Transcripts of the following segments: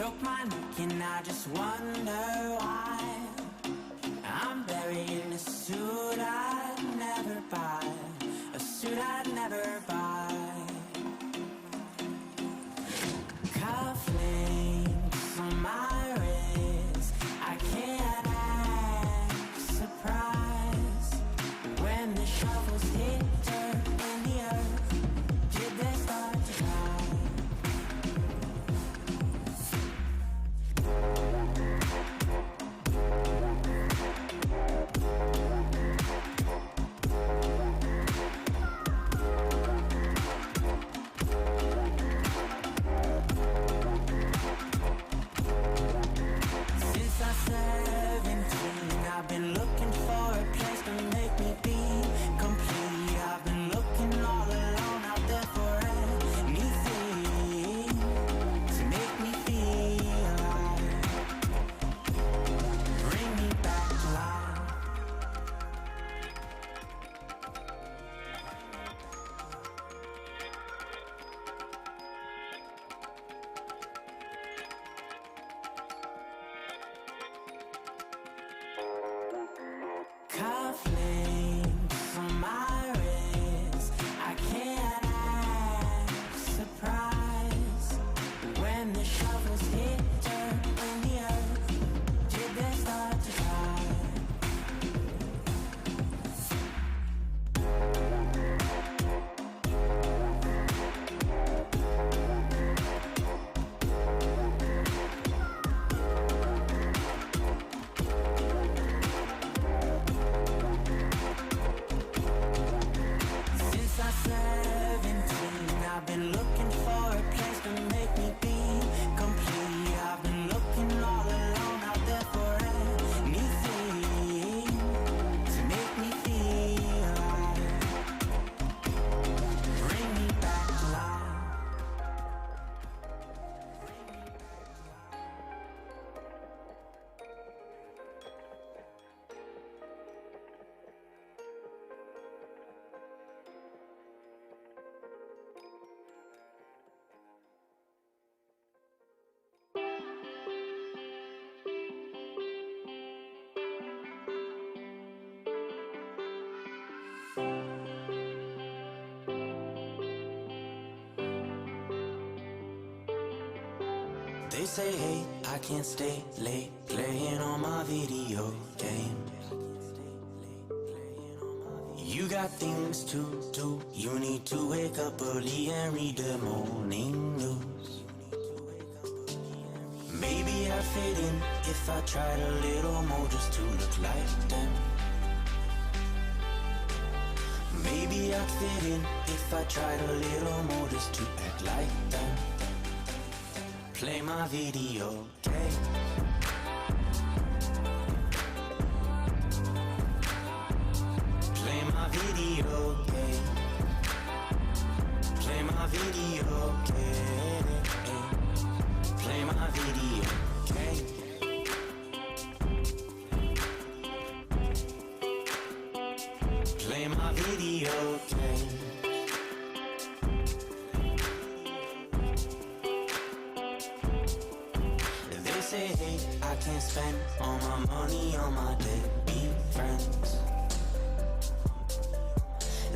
stroke my neck and I just wonder why I'm buried in a suit I'd never buy, a suit I'd never buy. Cufflinks on my wrist, I can't act surprised when the shovels hit dirt in the earth. Did they start to cry? I've been looking for a place to make me be complete. I've been looking all alone out there for anything to make me feel alive. Bring me back to life. Cufflinks on my wrist, I can't act surprised when the shovels hit dirt in the earth. Did they start to cry? I've been looking for a place to make me be complete. I've been looking all alone out there for anything to make me feel alive. Bring me back to life. They say, hey, I can't stay late playing on my video game. You got things to do. You need to wake up early and read the morning news. Maybe I'd fit in if I tried a little more just to look like them. Maybe I'd fit in if I tried a little more just to act like them. Play my video game. Play my video game. Play my video game. Play my video game. Play my video game. Say, hey, I can't spend all my money on my deadbeat friends.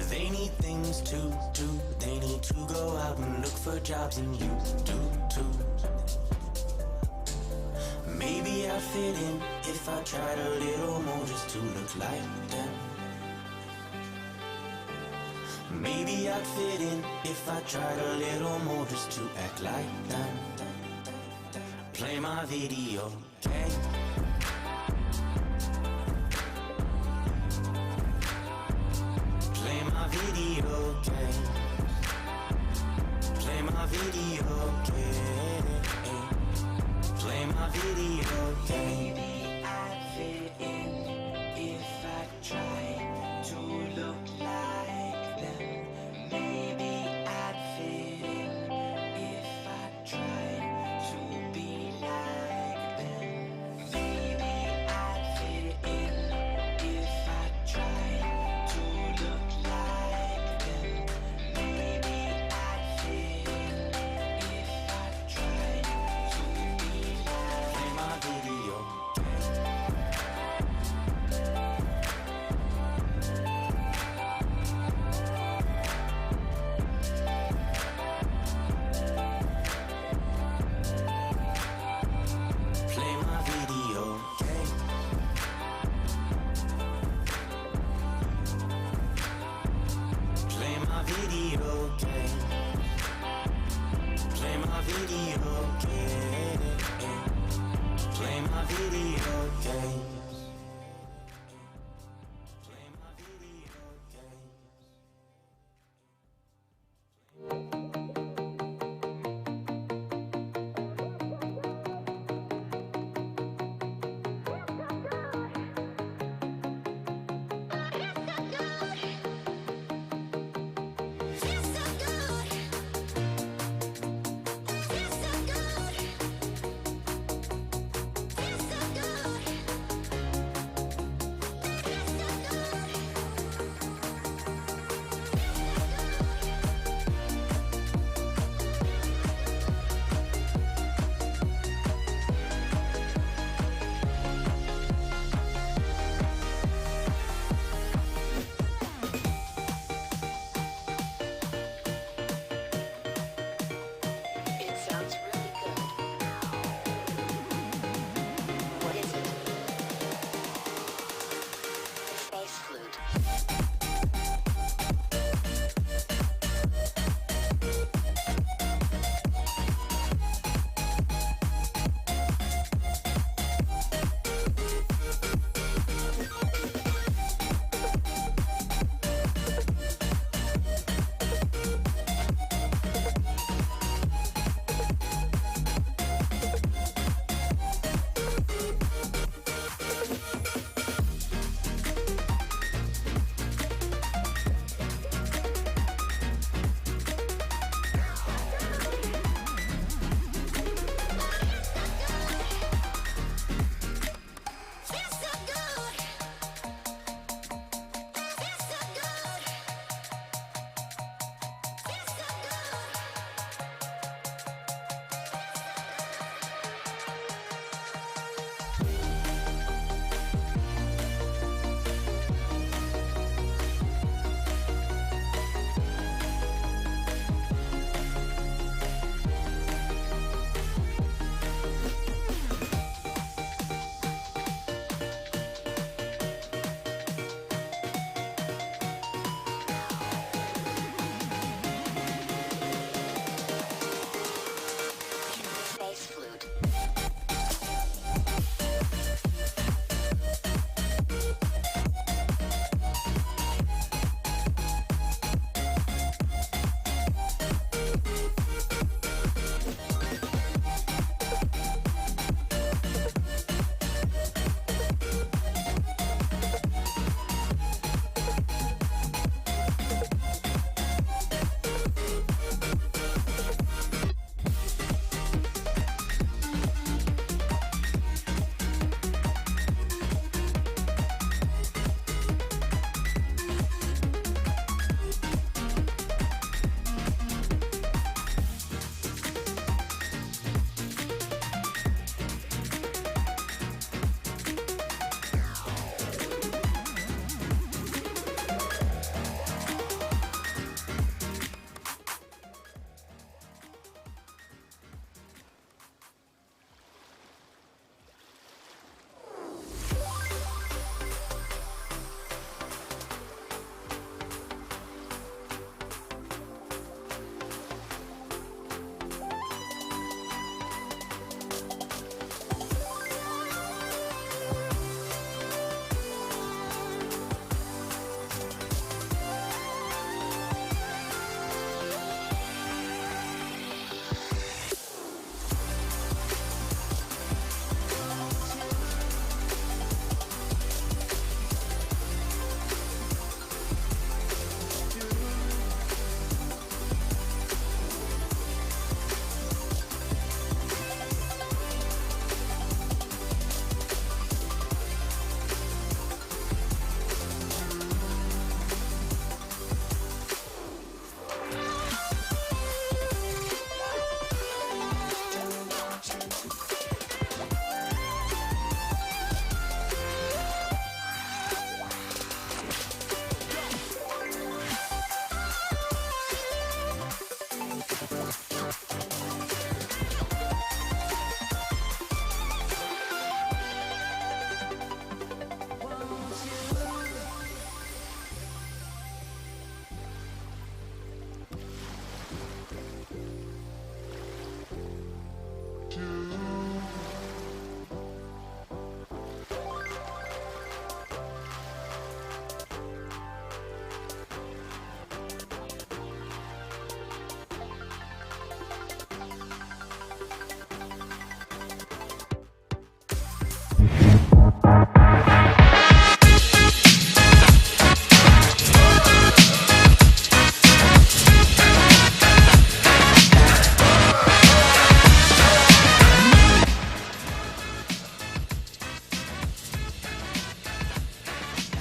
They need things to do. They need to go out and look for jobs, and you do too. Maybe I'd fit in if I tried a little more just to look like them. Maybe I'd fit in if I tried a little more just to act like them. Play my video game. Play my video game. Play my video game. Play my video game. Maybe I'd fit in if I tried to look like them. Maybe I'd fit in if I tried to be like them. Maybe I'd fit in if I tried to look like them. Maybe I'd fit in if I tried to be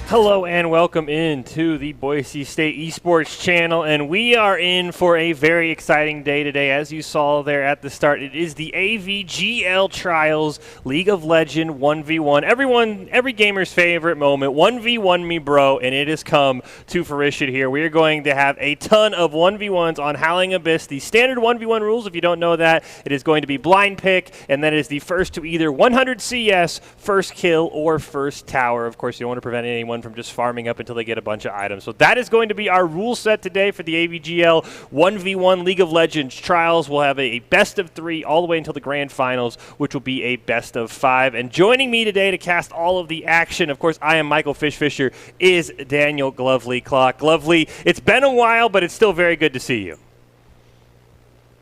Hello and welcome into the Boise State Esports channel, and we are in for a very exciting day today. As you saw there at the start, it is the AVGL Trials League of Legends 1v1. Every gamer's favorite moment, 1v1 me bro, and it has come to fruition here. We are going to have a ton of 1v1s on Howling Abyss. The standard 1v1 rules, if you don't know that, it is going to be blind pick, and that is the first to either 100 CS, first kill, or first tower. Of course, you don't want to prevent anyone from just farming up until they get a bunch of items. So that is going to be our rule set today for the AVGL 1v1 League of Legends Trials. We'll have a best of 3 all the way until the grand finals, which will be a best of 5. And joining me today to cast all of the action, of course, I am Michael Fisher, is Daniel Glovely Clock. Glovely, it's been a while, but it's still very good to see you.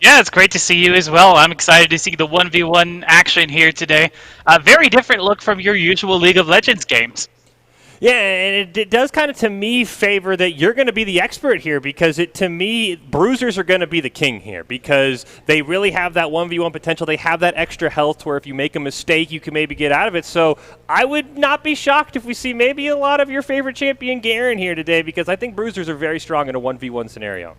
Yeah, it's great to see you as well. I'm excited to see the 1v1 action here today. A very different look from your usual League of Legends games. Yeah, and it does kind of, to me, favor that you're going to be the expert here, because to me, bruisers are going to be the king here, because they really have that 1v1 potential. They have that extra health where if you make a mistake, you can maybe get out of it. So I would not be shocked if we see maybe a lot of your favorite champion Garen here today, because I think bruisers are very strong in a 1v1 scenario.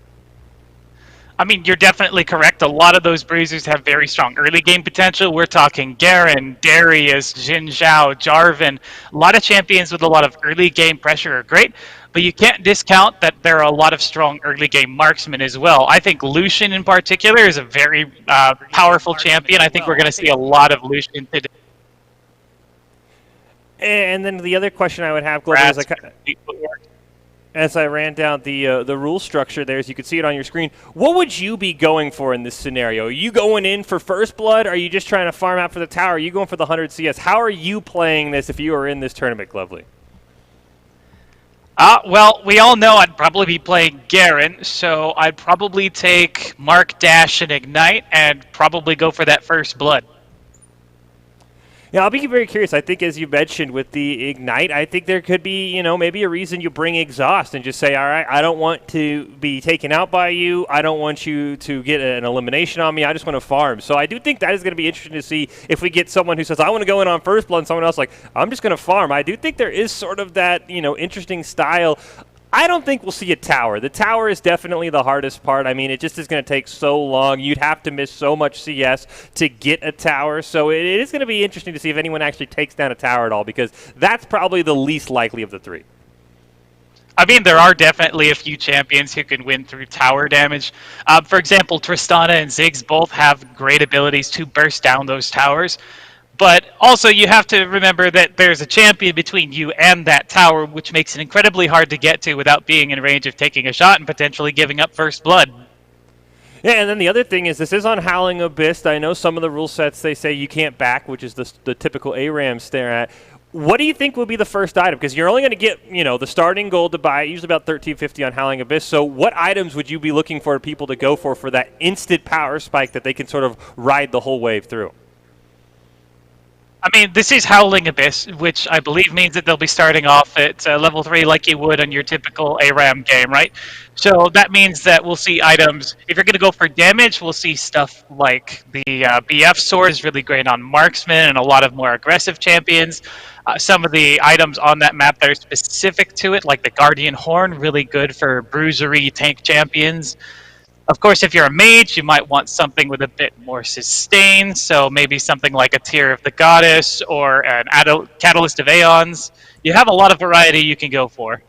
I mean, you're definitely correct. A lot of those bruisers have very strong early game potential. We're talking Garen, Darius, Jin Zhao, Jarvan. A lot of champions with a lot of early game pressure are great, but you can't discount that there are a lot of strong early game marksmen as well. I think Lucian in particular is a very powerful champion. I think we're going to see a lot of Lucian today. And then the other question I would have, Global, is as I ran down the rule structure there, as you can see it on your screen, what would you be going for in this scenario? Are you going in for first blood? Are you just trying to farm out for the tower? Are you going for the 100 CS? How are you playing this if you are in this tournament, Glovely? Well, we all know I'd probably be playing Garen, so I'd probably take Mark Dash and Ignite and probably go for that first blood. Yeah, I'll be very curious. I think, as you mentioned, with the Ignite, I think there could be, maybe a reason you bring Exhaust and just say, all right, I don't want to be taken out by you. I don't want you to get an elimination on me. I just want to farm. So I do think that is going to be interesting to see if we get someone who says, I want to go in on first blood, and someone else like, I'm just going to farm. I do think there is sort of that, interesting style. I don't think we'll see a tower. The tower is definitely the hardest part. I mean, it just is going to take so long. You'd have to miss so much CS to get a tower. So it is going to be interesting to see if anyone actually takes down a tower at all, because that's probably the least likely of the 3. I mean, there are definitely a few champions who can win through tower damage. For example, Tristana and Ziggs both have great abilities to burst down those towers. But also, you have to remember that there's a champion between you and that tower, which makes it incredibly hard to get to without being in range of taking a shot and potentially giving up first blood. Yeah, and then the other thing is, this is on Howling Abyss. I know some of the rule sets, they say you can't back, which is the typical ARAM stare at. What do you think will be the first item? Because you're only going to get, the starting gold to buy it, usually about $13.50 on Howling Abyss. So what items would you be looking for people to go for that instant power spike that they can sort of ride the whole wave through? I mean, this is Howling Abyss, which I believe means that they'll be starting off at level 3 like you would on your typical ARAM game, right? So that means that we'll see items. If you're going to go for damage, we'll see stuff like the BF sword is really great on marksmen and a lot of more aggressive champions. Some of the items on that map that are specific to it, like the Guardian Horn, really good for bruisery tank champions. Of course, if you're a mage, you might want something with a bit more sustain, so maybe something like a Tear of the Goddess or an Catalyst of Aeons. You have a lot of variety you can go for.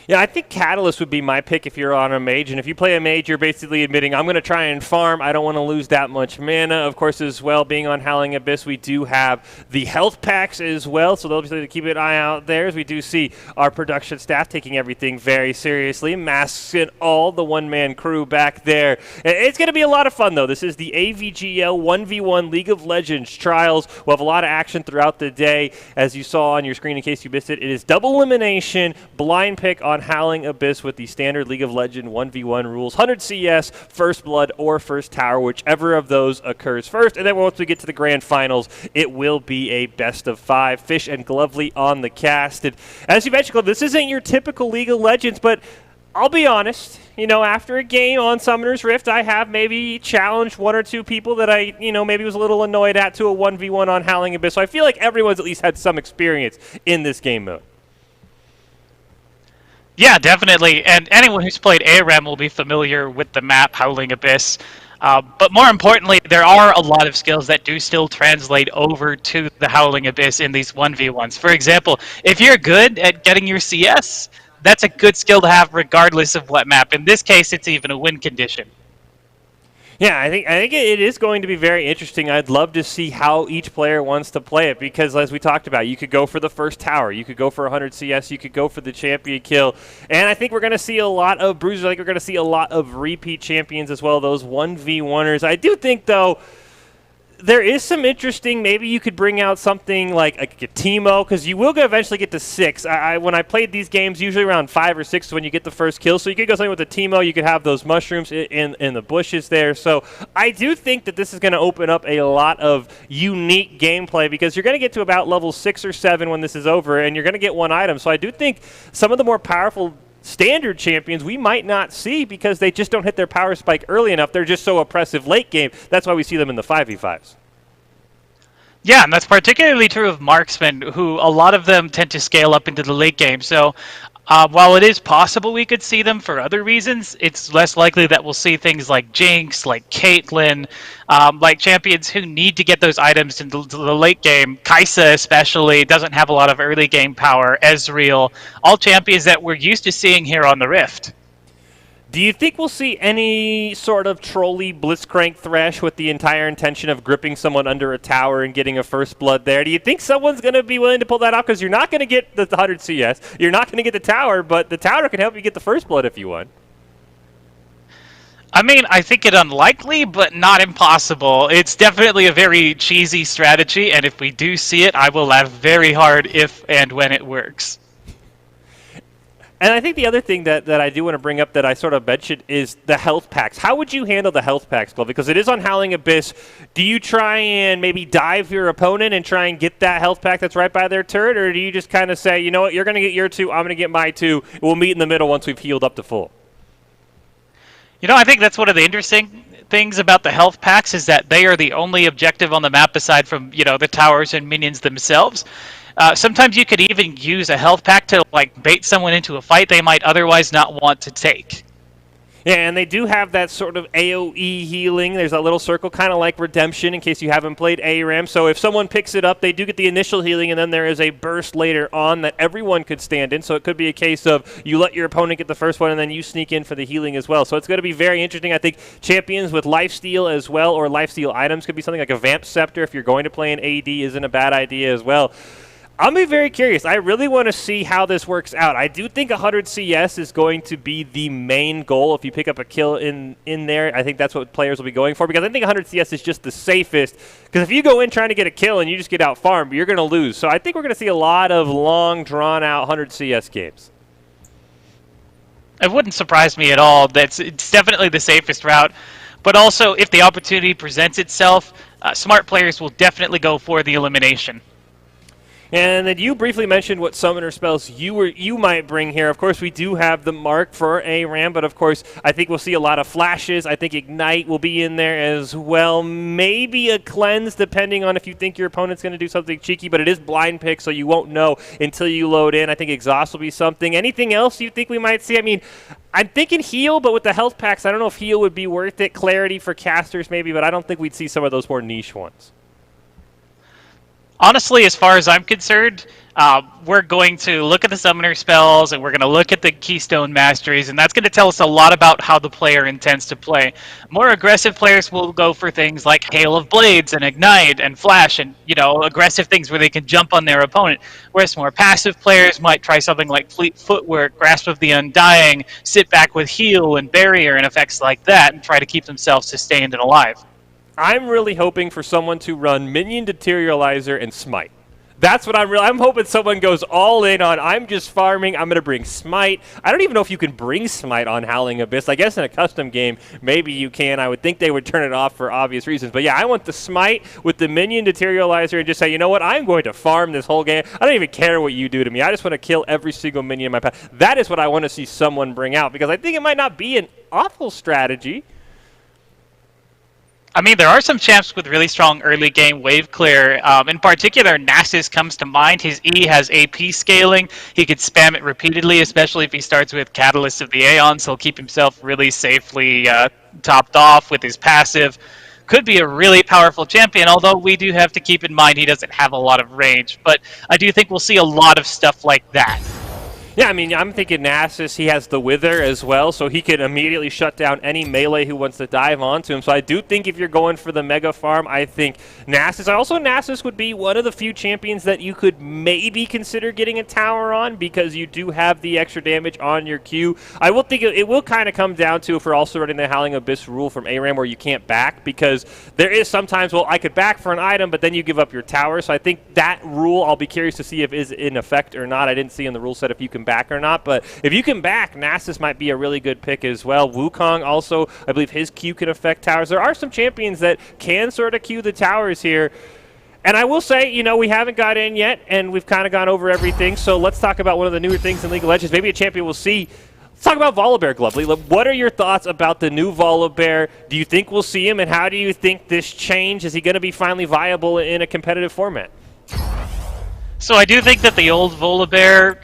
Yeah, I think Catalyst would be my pick if you're on a mage. And if you play a mage, you're basically admitting, I'm going to try and farm. I don't want to lose that much mana. Of course, as well, being on Howling Abyss, we do have the health packs as well. So they'll be to keep an eye out there, as we do see our production staff taking everything very seriously. Masks and all, the one-man crew back there. It's going to be a lot of fun, though. This is the AVGL 1v1 League of Legends Trials. We'll have a lot of action throughout the day. As you saw on your screen, in case you missed it, it is double elimination, blind pick on Howling Abyss with the standard League of Legends 1v1 rules. 100 CS, first blood, or first tower, whichever of those occurs first. And then once we get to the grand finals, it will be a best of 5. Fish and Glovely on the cast. And as you mentioned, Glove, this isn't your typical League of Legends, but I'll be honest, after a game on Summoner's Rift, I have maybe challenged one or two people that I, maybe was a little annoyed at to a 1v1 on Howling Abyss. So I feel like everyone's at least had some experience in this game mode. Yeah, definitely. And anyone who's played ARAM will be familiar with the map Howling Abyss. But more importantly, there are a lot of skills that do still translate over to the Howling Abyss in these 1v1s. For example, if you're good at getting your CS, that's a good skill to have regardless of what map. In this case, it's even a win condition. Yeah, I think it is going to be very interesting. I'd love to see how each player wants to play it because, as we talked about, you could go for the first tower, you could go for 100 CS, you could go for the champion kill, and I think we're going to see a lot of bruisers. I think we're going to see a lot of repeat champions as well, those 1v1ers. I do think, though, there is some interesting. Maybe you could bring out something like a Timo, because you will eventually get to 6. When I played these games, usually around 5 or 6 is when you get the first kill. So you could go something with a Timo. You could have those mushrooms in the bushes there. So I do think that this is going to open up a lot of unique gameplay because you're going to get to about level 6 or 7 when this is over, and you're going to get one item. So I do think some of the more powerful standard champions we might not see because they just don't hit their power spike early enough. They're just so oppressive late game. That's why we see them in the 5v5s. Yeah, and that's particularly true of marksmen, who a lot of them tend to scale up into the late game. So while it is possible we could see them for other reasons, it's less likely that we'll see things like Jinx, like Caitlyn, like champions who need to get those items into the late game. Kai'Sa especially doesn't have a lot of early game power. Ezreal, all champions that we're used to seeing here on the Rift. Do you think we'll see any sort of trolley Blitzcrank Thresh with the entire intention of gripping someone under a tower and getting a first blood there? Do you think someone's going to be willing to pull that off? Because you're not going to get the 100 CS, you're not going to get the tower, but the tower can help you get the first blood if you want. I mean, I think it unlikely, but not impossible. It's definitely a very cheesy strategy, and if we do see it, I will laugh very hard if and when it works. And I think the other thing that I do want to bring up that I sort of mentioned is the health packs. How would you handle the health packs, Glove? Because it is on Howling Abyss. Do you try and maybe dive your opponent and try and get that health pack that's right by their turret? Or do you just kind of say, you know what, you're going to get your 2, I'm going to get my 2. We'll meet in the middle once we've healed up to full? You know, I think that's one of the interesting things about the health packs is that they are the only objective on the map aside from, the towers and minions themselves. Sometimes you could even use a health pack to bait someone into a fight they might otherwise not want to take. Yeah, and they do have that sort of AoE healing. There's a little circle, kind of like Redemption, in case you haven't played ARAM. So if someone picks it up, they do get the initial healing, and then there is a burst later on that everyone could stand in. So it could be a case of you let your opponent get the first one, and then you sneak in for the healing as well. So it's going to be very interesting. I think champions with lifesteal as well, or lifesteal items, could be something like a Vamp Scepter if you're going to play an AD isn't a bad idea as well. I'm very curious. I really want to see how this works out. I do think 100 CS is going to be the main goal. If you pick up a kill in there, I think that's what players will be going for because I think 100 CS is just the safest. Because if you go in trying to get a kill and you just get out farmed, you're going to lose. So I think we're going to see a lot of long, drawn-out 100 CS games. It wouldn't surprise me at all. It's definitely the safest route. But also, if the opportunity presents itself, smart players will definitely go for the elimination. And then you briefly mentioned what summoner spells you might bring here. Of course, we do have the mark for ARAM, but of course, I think we'll see a lot of flashes. I think Ignite will be in there as well. Maybe a cleanse, depending on if you think your opponent's going to do something cheeky, but it is blind pick, so you won't know until you load in. I think exhaust will be something. Anything else you think we might see? I mean, I'm thinking heal, but with the health packs, I don't know if heal would be worth it. Clarity for casters maybe, but I don't think we'd see some of those more niche ones. Honestly, as far as I'm concerned, we're going to look at the summoner spells and we're going to look at the Keystone Masteries, and that's going to tell us a lot about how the player intends to play. More aggressive players will go for things like Hail of Blades and Ignite and Flash and, aggressive things where they can jump on their opponent, whereas more passive players might try something like Fleet Footwork, Grasp of the Undying, sit back with Heal and Barrier and effects like that and try to keep themselves sustained and alive. I'm really hoping for someone to run Minion Deterializer and Smite. That's what I'm hoping someone goes all in on. I'm just farming. I'm going to bring Smite. I don't even know if you can bring Smite on Howling Abyss. I guess in a custom game, maybe you can. I would think they would turn it off for obvious reasons. But yeah, I want the Smite with the Minion Deterializer and just say, you know what? I'm going to farm this whole game. I don't even care what you do to me. I just want to kill every single minion in my path. That is what I want to see someone bring out because I think it might not be an awful strategy. I mean, there are some champs with really strong early game wave clear. In particular, Nasus comes to mind. His E has AP scaling. He could spam it repeatedly, especially if he starts with Catalyst of the Aeons. He'll keep himself really safely topped off with his passive. Could be a really powerful champion, although we do have to keep in mind he doesn't have a lot of range. But I do think we'll see a lot of stuff like that. Yeah, I mean, I'm thinking Nasus, he has the Wither as well, so he can immediately shut down any melee who wants to dive onto him. So I do think if you're going for the Mega Farm, I think Nasus would be one of the few champions that you could maybe consider getting a tower on because you do have the extra damage on your Q. I will think it will kind of come down to if we're also running the Howling Abyss rule from ARAM where you can't back, because there is sometimes, well, I could back for an item, but then you give up your tower. So I think that rule, I'll be curious to see if is in effect or not. I didn't see in the rule set if you can back or not, but if you can back, Nasus might be a really good pick as well. Wukong also, I believe his Q can affect towers. There are some champions that can sort of Q the towers here. And I will say, you know, we haven't got in yet, and we've kind of gone over everything, so let's talk about one of the newer things in League of Legends. Maybe a champion we'll see. Let's talk about Volibear, Glovely. What are your thoughts about the new Volibear? Do you think we'll see him, and how do you think this change, is he going to be finally viable in a competitive format? So I do think that the old Volibear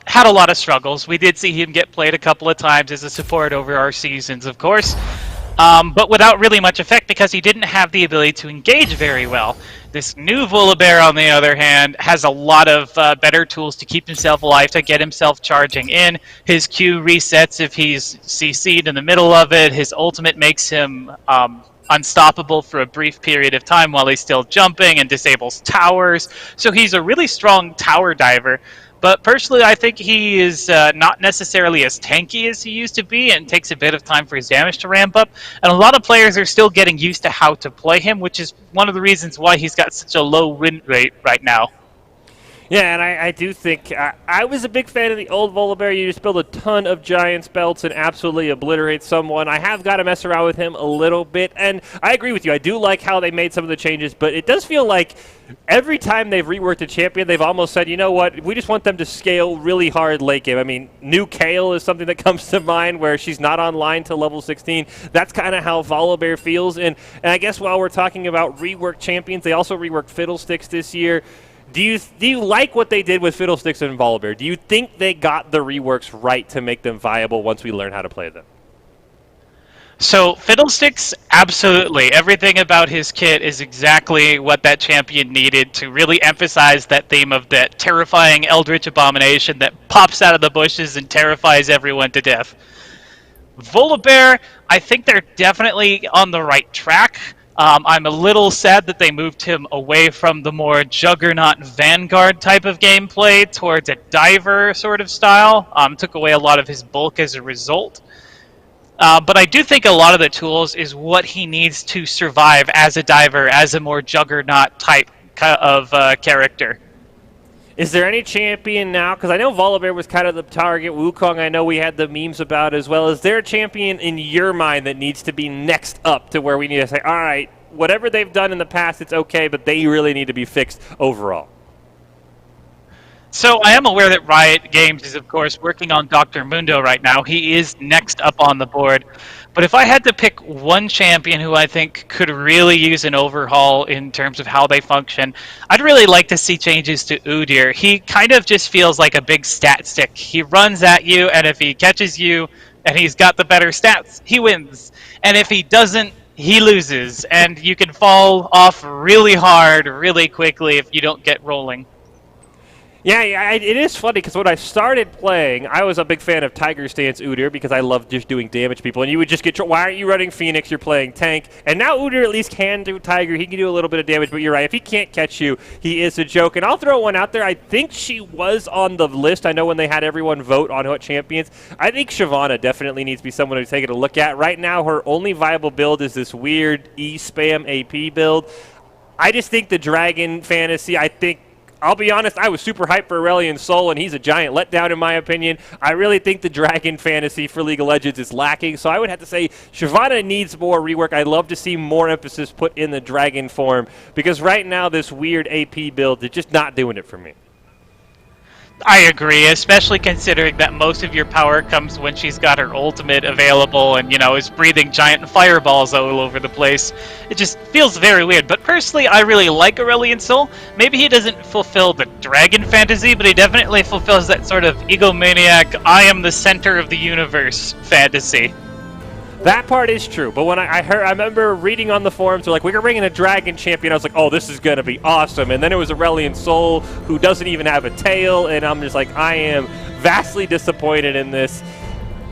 had a lot of struggles. We did see him get played a couple of times as a support over our seasons, of course, but without really much effect because he didn't have the ability to engage very well. This new Volibear, on the other hand, has a lot of better tools to keep himself alive, to get himself charging in. His Q resets if he's CC'd in the middle of it. His ultimate makes him unstoppable for a brief period of time while he's still jumping and disables towers. So he's a really strong tower diver. But personally, I think he is not necessarily as tanky as he used to be, and takes a bit of time for his damage to ramp up. And a lot of players are still getting used to how to play him, which is one of the reasons why he's got such a low win rate right now. Yeah, and I do think I was a big fan of the old Volibear. You just build a ton of Giants belts and absolutely obliterate someone. I have got to mess around with him a little bit, and I agree with you. I do like how they made some of the changes, but it does feel like every time they've reworked a champion, they've almost said, you know what, we just want them to scale really hard late game. I mean, new Kale is something that comes to mind where she's not online till level 16. That's kind of how Volibear feels, and I guess while we're talking about reworked champions, they also reworked Fiddlesticks this year. Do you like what they did with Fiddlesticks and Volibear? Do you think they got the reworks right to make them viable once we learn how to play them? So Fiddlesticks, absolutely. Everything about his kit is exactly what that champion needed to really emphasize that theme of that terrifying eldritch abomination that pops out of the bushes and terrifies everyone to death. Volibear, I think they're definitely on the right track. I'm a little sad that they moved him away from the more Juggernaut Vanguard type of gameplay towards a diver sort of style. Took away a lot of his bulk as a result. But I do think a lot of the tools is what he needs to survive as a diver, as a more Juggernaut type of character. Is there any champion now? Because I know Volibear was kind of the target. Wukong, I know we had the memes about as well. Is there a champion in your mind that needs to be next up to where we need to say, all right, whatever they've done in the past, it's okay, but they really need to be fixed overall? So I am aware that Riot Games is, of course, working on Dr. Mundo right now. He is next up on the board. But if I had to pick one champion who I think could really use an overhaul in terms of how they function, I'd really like to see changes to Udyr. He kind of just feels like a big stat stick. He runs at you, and if he catches you and he's got the better stats, he wins. And if he doesn't, he loses. And you can fall off really hard, really quickly if you don't get rolling. Yeah, it is funny because when I started playing, I was a big fan of Tiger Stance Udyr because I loved just doing damage to people. And you would just get, why aren't you running Phoenix? You're playing tank. And now Udyr at least can do Tiger. He can do a little bit of damage, but you're right. If he can't catch you, he is a joke. And I'll throw one out there. I think she was on the list. I know when they had everyone vote on what champions. I think Shyvana definitely needs to be someone to take a look at. Right now, her only viable build is this weird E-spam AP build. I just think the Dragon Fantasy, I'll be honest, I was super hyped for Aurelion Sol, and he's a giant letdown in my opinion. I really think the Dragon Fantasy for League of Legends is lacking, so I would have to say Shyvana needs more rework. I'd love to see more emphasis put in the Dragon form, because right now this weird AP build is just not doing it for me. I agree, especially considering that most of your power comes when she's got her ultimate available and, is breathing giant fireballs all over the place. It just feels very weird. But personally, I really like Aurelion Sol. Maybe he doesn't fulfill the dragon fantasy, but he definitely fulfills that sort of egomaniac, I am the center of the universe fantasy. That part is true, but when I remember reading on the forums, they're like, we're bringing a dragon champion. I was like, oh, this is going to be awesome. And then it was Aurelion Sol, who doesn't even have a tail, and I'm just like, I am vastly disappointed in this.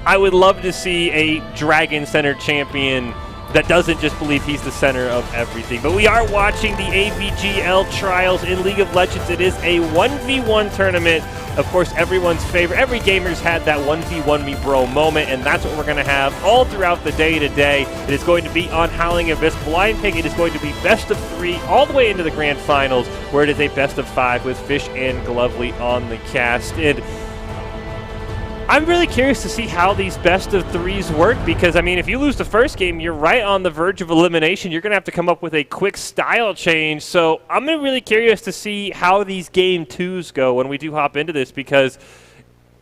I would love to see a dragon-centered champion that doesn't just believe he's the center of everything. But we are watching the AVGL Trials in League of Legends. It is a 1v1 tournament. Of course, everyone's favorite. Every gamer's had that 1v1 me bro moment, and that's what we're going to have all throughout the day today. It is going to be on Howling Abyss Blind Pick. It is going to be best of 3 all the way into the grand finals, where it is a best of 5 with Fish and Glovely on the cast. And I'm really curious to see how these best of 3s work, because, I mean, if you lose the first game, you're right on the verge of elimination. You're going to have to come up with a quick style change. So I'm really curious to see how these game 2s go when we do hop into this, because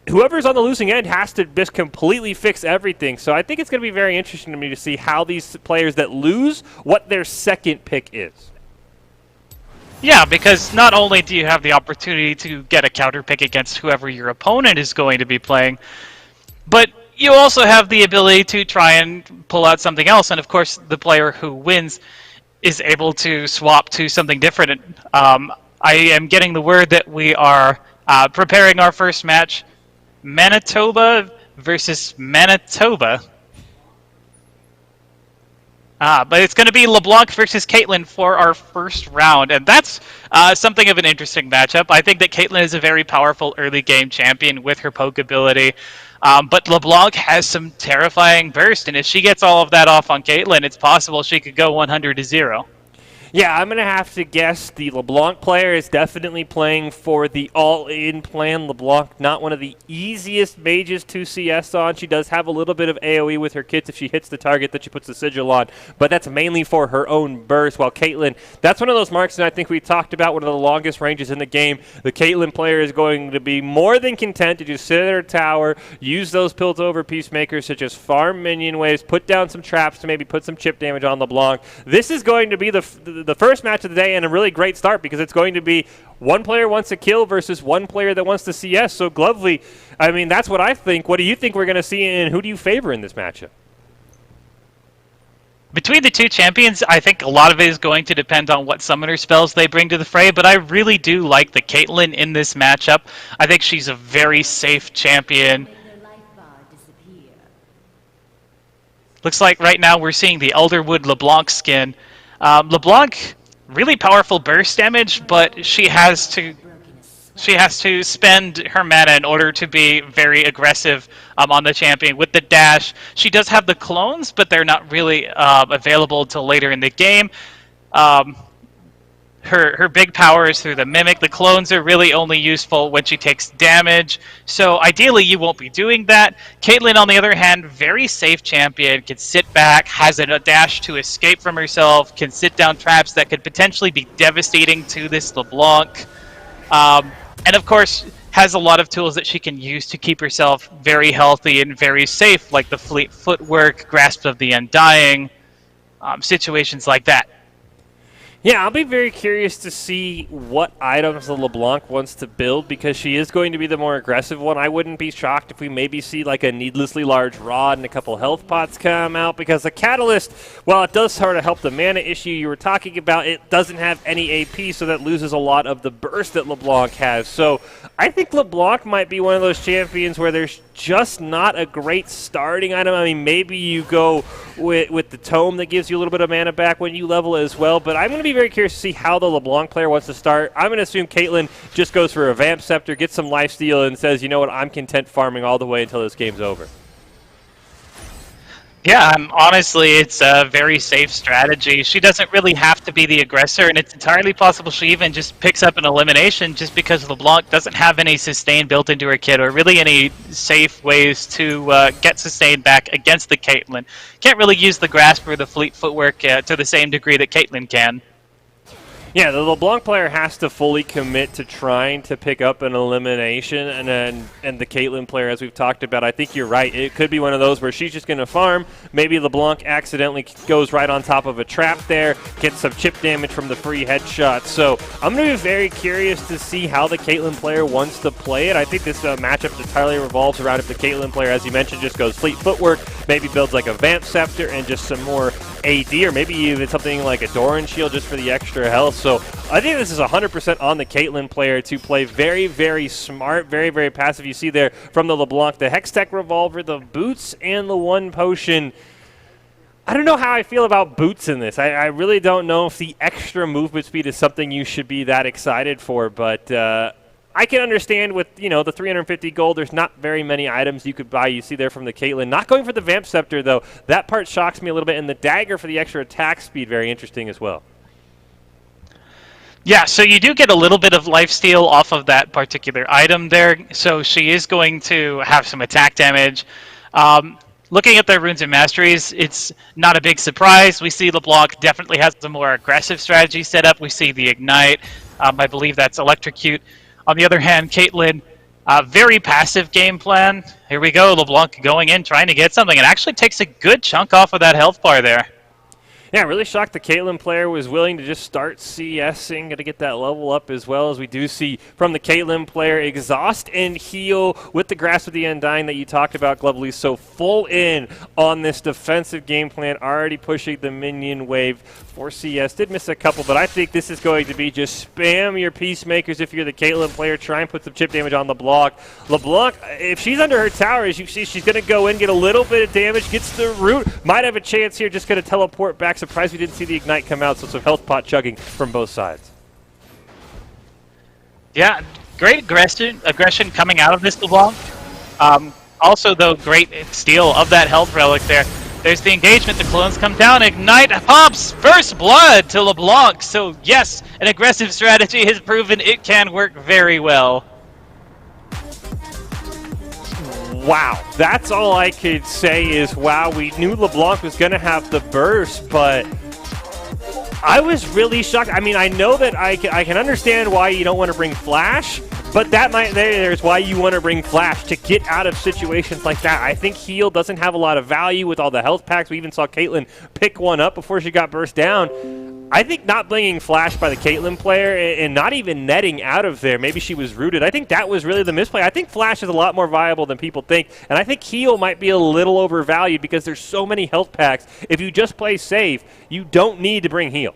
whoever's on the losing end has to just completely fix everything. So I think it's going to be very interesting to me to see how these players that lose, what their second pick is. Yeah, because not only do you have the opportunity to get a counter pick against whoever your opponent is going to be playing, but you also have the ability to try and pull out something else. And of course, the player who wins is able to swap to something different. I am getting the word that we are preparing our first match, Manitoba versus Manitoba. But it's going to be LeBlanc versus Caitlyn for our first round, and that's something of an interesting matchup. I think that Caitlyn is a very powerful early game champion with her poke ability, but LeBlanc has some terrifying burst, and if she gets all of that off on Caitlyn, it's possible she could go 100-0. Yeah, I'm going to have to guess the LeBlanc player is definitely playing for the all-in plan. LeBlanc, not one of the easiest mages to CS on. She does have a little bit of AoE with her kits if she hits the target that she puts the sigil on, but that's mainly for her own burst, while Caitlyn, that's one of those marks that I think we talked about, one of the longest ranges in the game. The Caitlyn player is going to be more than content to just sit at her tower, use those Piltover Peacemakers to just farm minion waves, put down some traps to maybe put some chip damage on LeBlanc. This is going to be the first match of the day, and a really great start, because it's going to be one player wants a kill versus one player that wants to CS. So Glovely, I mean, that's what I think. What do you think we're going to see, and who do you favor in this matchup? Between the two champions, I think a lot of it is going to depend on what summoner spells they bring to the fray, but I really do like the Caitlyn in this matchup. I think she's a very safe champion. Looks like right now we're seeing the Elderwood LeBlanc skin. LeBlanc, really powerful burst damage, but she has to spend her mana in order to be very aggressive on the champion. With the dash, she does have the clones, but they're not really available until later in the game. Her big power is through the Mimic. The clones are really only useful when she takes damage. So ideally, you won't be doing that. Caitlyn, on the other hand, very safe champion, can sit back, has a dash to escape from herself, can sit down traps that could potentially be devastating to this LeBlanc. And of course, has a lot of tools that she can use to keep herself very healthy and very safe, like the Fleet Footwork, Grasp of the Undying, situations like that. Yeah, I'll be very curious to see what items the LeBlanc wants to build, because she is going to be the more aggressive one. I wouldn't be shocked if we maybe see like a needlessly large rod and a couple health pots come out, because the Catalyst, while it does sort of help the mana issue you were talking about, it doesn't have any AP, so that loses a lot of the burst that LeBlanc has. So I think LeBlanc might be one of those champions where there's just not a great starting item. I mean, maybe you go with the Tome that gives you a little bit of mana back when you level as well, but I'm going to be very curious to see how the LeBlanc player wants to start. I'm going to assume Caitlyn just goes for a Vamp Scepter, gets some lifesteal, and says, you know what, I'm content farming all the way until this game's over. Yeah, honestly, it's a very safe strategy. She doesn't really have to be the aggressor, and it's entirely possible she even just picks up an elimination just because LeBlanc doesn't have any sustain built into her kit, or really any safe ways to get sustain back against the Caitlyn. Can't really use the Grasp or the Fleet Footwork to the same degree that Caitlyn can. Yeah, the LeBlanc player has to fully commit to trying to pick up an elimination, and the Caitlyn player, as we've talked about, I think you're right. It could be one of those where she's just going to farm. Maybe LeBlanc accidentally goes right on top of a trap there, gets some chip damage from the free headshot. So I'm going to be very curious to see how the Caitlyn player wants to play it. I think this matchup entirely revolves around if the Caitlyn player, as you mentioned, just goes fleet footwork, maybe builds like a Vamp Scepter and just some more AD, or maybe even something like a Doran Shield just for the extra health. So I think this is 100% on the Caitlyn player to play very, very smart, very, very passive. You see there from the LeBlanc, the Hextech Revolver, the boots, and the one potion. I don't know how I feel about boots in this. I really don't know if the extra movement speed is something you should be that excited for, but I can understand with, the 350 gold, there's not very many items you could buy. You see there from the Caitlyn. Not going for the Vamp Scepter, though. That part shocks me a little bit, and the dagger for the extra attack speed, very interesting as well. Yeah, so you do get a little bit of lifesteal off of that particular item there. So she is going to have some attack damage. Looking at their runes and masteries, it's not a big surprise. We see LeBlanc definitely has a more aggressive strategy set up. We see the Ignite. I believe that's Electrocute. On the other hand, Caitlyn, very passive game plan. Here we go, LeBlanc going in, trying to get something. It actually takes a good chunk off of that health bar there. Yeah, really shocked the Caitlyn player was willing to just start CSing, going to get that level up as well, as we do see from the Caitlyn player exhaust and heal with the Grasp of the Undying that you talked about, Glovely. So full in on this defensive game plan, already pushing the minion wave for CS. Did miss a couple, but I think this is going to be just spam your Peacemakers if you're the Caitlyn player. Try and put some chip damage on LeBlanc. LeBlanc, if she's under her tower, as you see, she's going to go in, get a little bit of damage, gets the root, might have a chance here, just going to teleport back. Surprised we didn't see the Ignite come out, so some health pot chugging from both sides. Yeah, great aggression coming out of this LeBlanc. Also, though, great steal of that health relic there. There's the engagement, the clones come down, Ignite pops first blood to LeBlanc. So yes, an aggressive strategy has proven it can work very well. Wow, that's all I could say is wow. We knew LeBlanc was going to have the burst, but I was really shocked. I mean, I know that I can understand why you don't want to bring Flash, but there's why you want to bring Flash, to get out of situations like that. I think heal doesn't have a lot of value with all the health packs. We even saw Caitlyn pick one up before she got burst down. I think not bringing Flash by the Caitlyn player and not even netting out of there, maybe she was rooted, I think that was really the misplay. I think Flash is a lot more viable than people think, and I think heal might be a little overvalued because there's so many health packs. If you just play safe, you don't need to bring heal.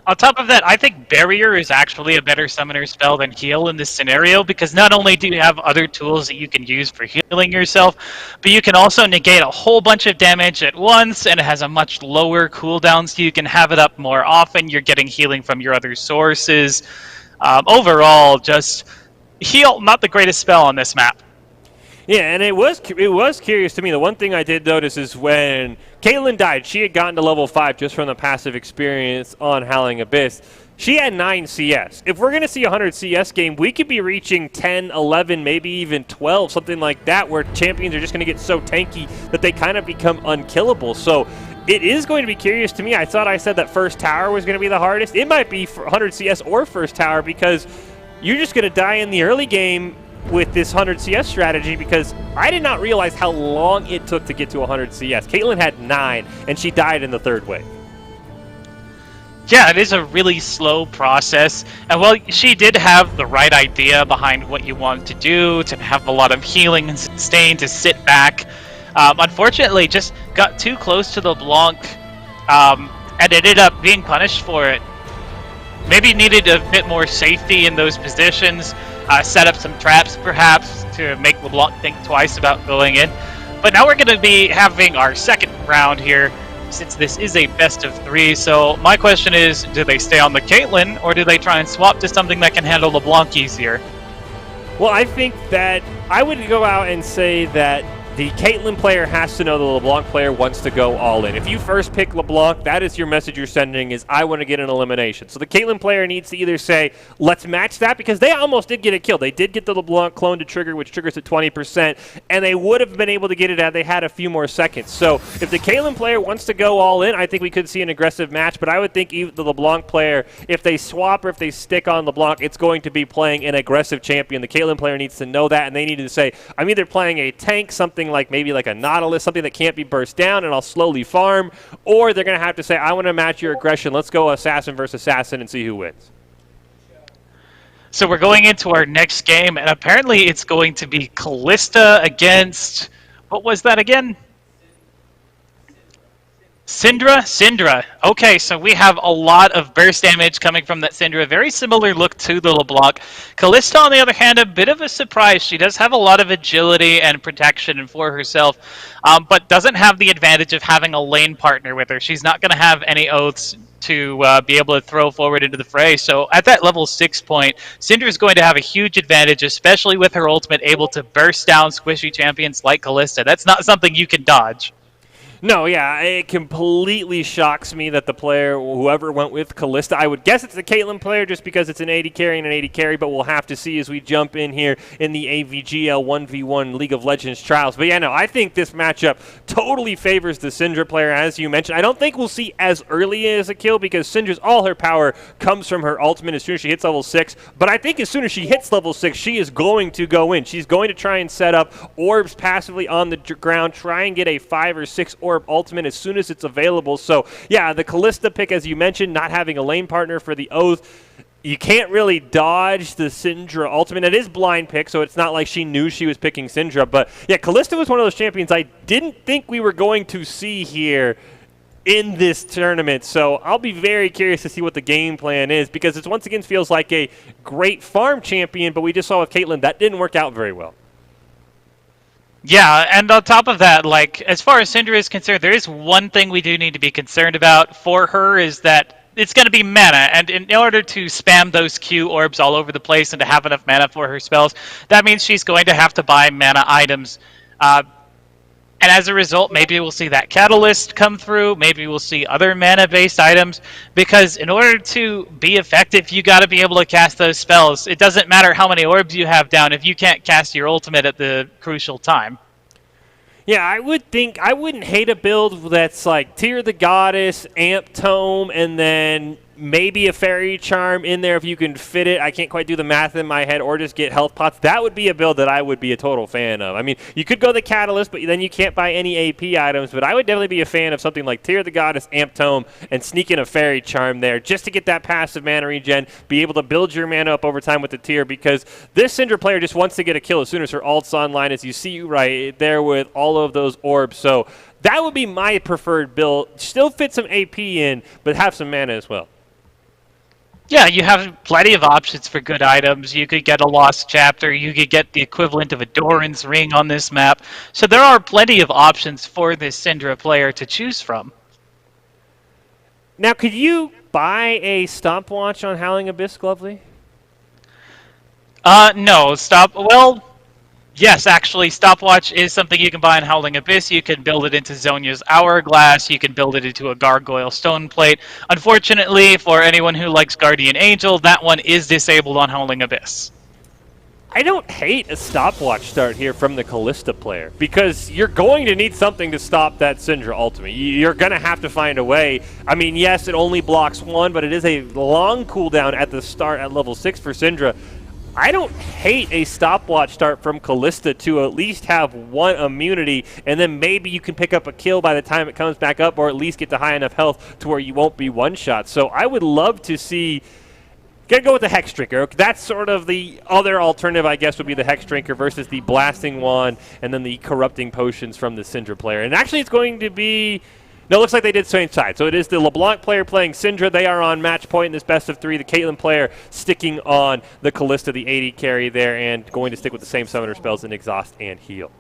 On top of that, I think Barrier is actually a better summoner spell than Heal in this scenario, because not only do you have other tools that you can use for healing yourself, but you can also negate a whole bunch of damage at once, and it has a much lower cooldown, so you can have it up more often. You're getting healing from your other sources. Overall, just Heal, not the greatest spell on this map. Yeah, and it was curious to me. The one thing I did notice is when Caitlyn died, she had gotten to level 5 just from the passive experience on Howling Abyss. She had 9 CS. If we're going to see a 100 CS game, we could be reaching 10, 11, maybe even 12, something like that, where champions are just going to get so tanky that they kind of become unkillable. So it is going to be curious to me. I thought I said that first tower was going to be the hardest. It might be for 100 CS or first tower, because you're just going to die in the early game with this 100 CS strategy, because I did not realize how long it took to get to 100 CS. Caitlyn had 9, and she died in the third wave. Yeah, it is a really slow process. And while she did have the right idea behind what you wanted to do, to have a lot of healing and sustain, to sit back, unfortunately just got too close to the LeBlanc and ended up being punished for it. Maybe needed a bit more safety in those positions. Set up some traps, perhaps, to make LeBlanc think twice about going in. But now we're going to be having our second round here, since this is a best of 3. So my question is, do they stay on the Caitlyn, or do they try and swap to something that can handle LeBlanc easier? Well, I think that I would go out and say that The Caitlyn player has to know the LeBlanc player wants to go all in. If you first pick LeBlanc, that is your message you're sending is, I want to get an elimination. So the Caitlyn player needs to either say, let's match that, because they almost did get a kill. They did get the LeBlanc clone to trigger, which triggers at 20%, and they would have been able to get it had they had a few more seconds. So if the Caitlyn player wants to go all in, I think we could see an aggressive match, but I would think even the LeBlanc player, if they swap or if they stick on LeBlanc, it's going to be playing an aggressive champion. The Caitlyn player needs to know that, and they need to say, I'm either playing a tank, something like maybe like a Nautilus, something that can't be burst down, and I'll slowly farm, or they're going to have to say, I want to match your aggression. Let's go assassin versus assassin and see who wins. So we're going into our next game, and apparently it's going to be Callista against, what was that again? Syndra. Okay, so we have a lot of burst damage coming from that Syndra. Very similar look to the LeBlanc. Callista, on the other hand, a bit of a surprise. She does have a lot of agility and protection for herself, but doesn't have the advantage of having a lane partner with her. She's not going to have any oaths to be able to throw forward into the fray. So at that level 6 point, Syndra is going to have a huge advantage, especially with her ultimate able to burst down squishy champions like Callista. That's not something you can dodge. No, yeah, it completely shocks me that the player, whoever went with Callista, I would guess it's the Caitlyn player just because it's an 80 carry and an 80 carry, but we'll have to see as we jump in here in the AVGL 1v1 League of Legends trials. But yeah, no, I think this matchup totally favors the Syndra player, as you mentioned. I don't think we'll see as early as a kill because Syndra's, all her power comes from her ultimate as soon as she hits level 6, but I think as soon as she hits level 6, she is going to go in. She's going to try and set up orbs passively on the ground, try and get a 5 or 6 orb ultimate as soon as it's available. So yeah, the Callista pick, as you mentioned, not having a lane partner for the Oath, you can't really dodge the Syndra ultimate. It is blind pick, so it's not like she knew she was picking Syndra. But yeah, Callista was one of those champions I didn't think we were going to see here in this tournament. So I'll be very curious to see what the game plan is, because it once again feels like a great farm champion, but we just saw with Caitlyn that didn't work out very well. Yeah, and on top of that, like, as far as Syndra is concerned, there is one thing we do need to be concerned about for her, is that it's going to be mana, and in order to spam those Q orbs all over the place and to have enough mana for her spells, that means she's going to have to buy mana items. And as a result, maybe we'll see that Catalyst come through, maybe we'll see other mana-based items, because in order to be effective, you got to be able to cast those spells. It doesn't matter how many orbs you have down if you can't cast your ultimate at the crucial time. Yeah, I wouldn't hate a build that's like Tear the Goddess, Amp Tome, and then maybe a Fairy Charm in there if you can fit it. I can't quite do the math in my head, or just get health pots. That would be a build that I would be a total fan of. I mean, you could go the Catalyst, but then you can't buy any AP items, but I would definitely be a fan of something like Tear the Goddess, Amp Tome, and sneak in a Fairy Charm there just to get that passive mana regen, be able to build your mana up over time with the Tear, because this Syndra player just wants to get a kill as soon as her ult's online, as you see right there with all of those orbs. So that would be my preferred build. Still fit some AP in, but have some mana as well. Yeah, you have plenty of options for good items. You could get a Lost Chapter. You could get the equivalent of a Doran's Ring on this map. So there are plenty of options for this Syndra player to choose from. Now, could you buy a stopwatch on Howling Abyss, Glovely? No. Well, yes, actually, Stopwatch is something you can buy in Howling Abyss. You can build it into Zhonya's Hourglass. You can build it into a Gargoyle Stone Plate. Unfortunately, for anyone who likes Guardian Angel, that one is disabled on Howling Abyss. I don't hate a stopwatch start here from the Callista player, because you're going to need something to stop that Syndra ultimate. You're going to have to find a way. I mean, yes, it only blocks one, but it is a long cooldown at the start at level 6 for Syndra. I don't hate a stopwatch start from Callista to at least have one immunity, and then maybe you can pick up a kill by the time it comes back up, or at least get to high enough health to where you won't be one-shot. So I would love to see... Gonna go with the Hex Drinker. That's sort of the other alternative, I guess, would be the Hex Drinker versus the Blasting Wand and then the Corrupting Potions from the Syndra player. And actually it's going to be... No, it looks like they did same side. So it is the LeBlanc player playing Syndra. They are on match point in this best of 3. The Caitlyn player sticking on the Callista, the 80 carry there, and going to stick with the same summoner spells in Exhaust and Heal.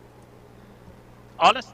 Honest.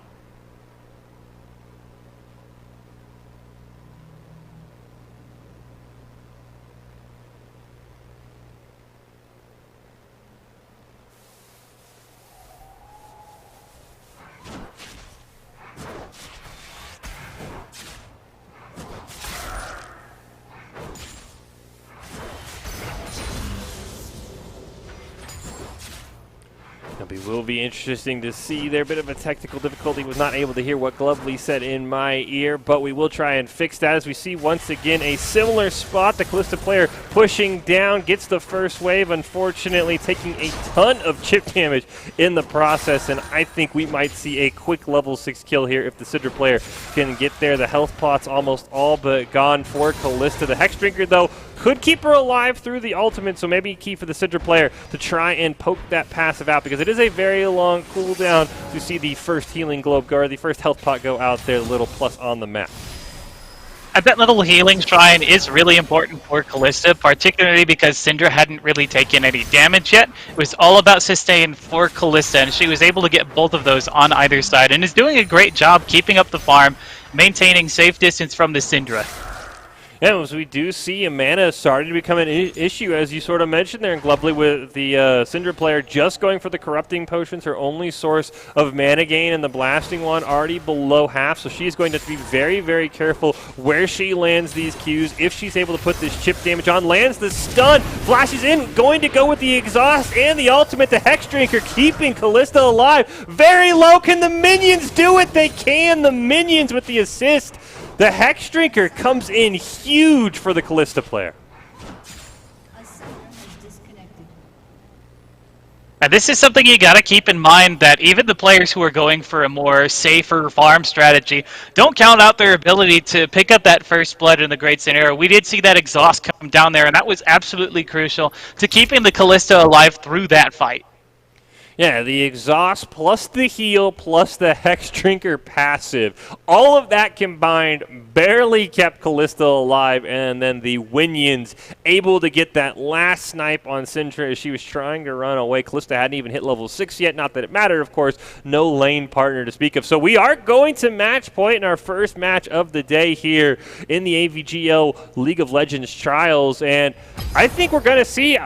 It will be interesting to see there. Bit of a technical difficulty. Was not able to hear what Glovely said in my ear, but we will try and fix that as we see once again a similar spot. The Callista player pushing down, gets the first wave, unfortunately taking a ton of chip damage in the process, and I think we might see a quick level 6 kill here if the Sidra player can get there. The health pot's almost all but gone for Callista. The Hex Drinker, though, could keep her alive through the ultimate, so maybe key for the Sidra player to try and poke that passive out, because it is a very long cooldown to see the first healing globe go, or the first health pot go out there, little plus on the map. That little healing shrine is really important for Callista, particularly because Syndra hadn't really taken any damage yet. It was all about sustain for Callista, and she was able to get both of those on either side, and is doing a great job keeping up the farm, maintaining safe distance from the Syndra. Yeah, as we do see a mana starting to become an issue, as you sort of mentioned there in Glovely, with the Syndra player just going for the Corrupting Potions, her only source of mana gain, and the Blasting one already below half, so she's going to have to be very, very careful where she lands these Qs. If she's able to put this chip damage on, lands the stun, flashes in, going to go with the exhaust and the ultimate, the Hex Drinker keeping Callista alive. Very low, can the minions do it? They can, the minions with the assist. The Hex Drinker comes in huge for the Callista player. And this is something you got to keep in mind, that even the players who are going for a more safer farm strategy don't count out their ability to pick up that first blood in the Great Scenario. We did see that exhaust come down there, and that was absolutely crucial to keeping the Callista alive through that fight. Yeah, the exhaust plus the heal plus the Hex Drinker passive. All of that combined barely kept Callista alive, and then the Winions able to get that last snipe on Syndra as she was trying to run away. Callista hadn't even hit level 6 yet, not that it mattered, of course. No lane partner to speak of. So we are going to match point in our first match of the day here in the AVGL League of Legends Trials, and I think we're going to see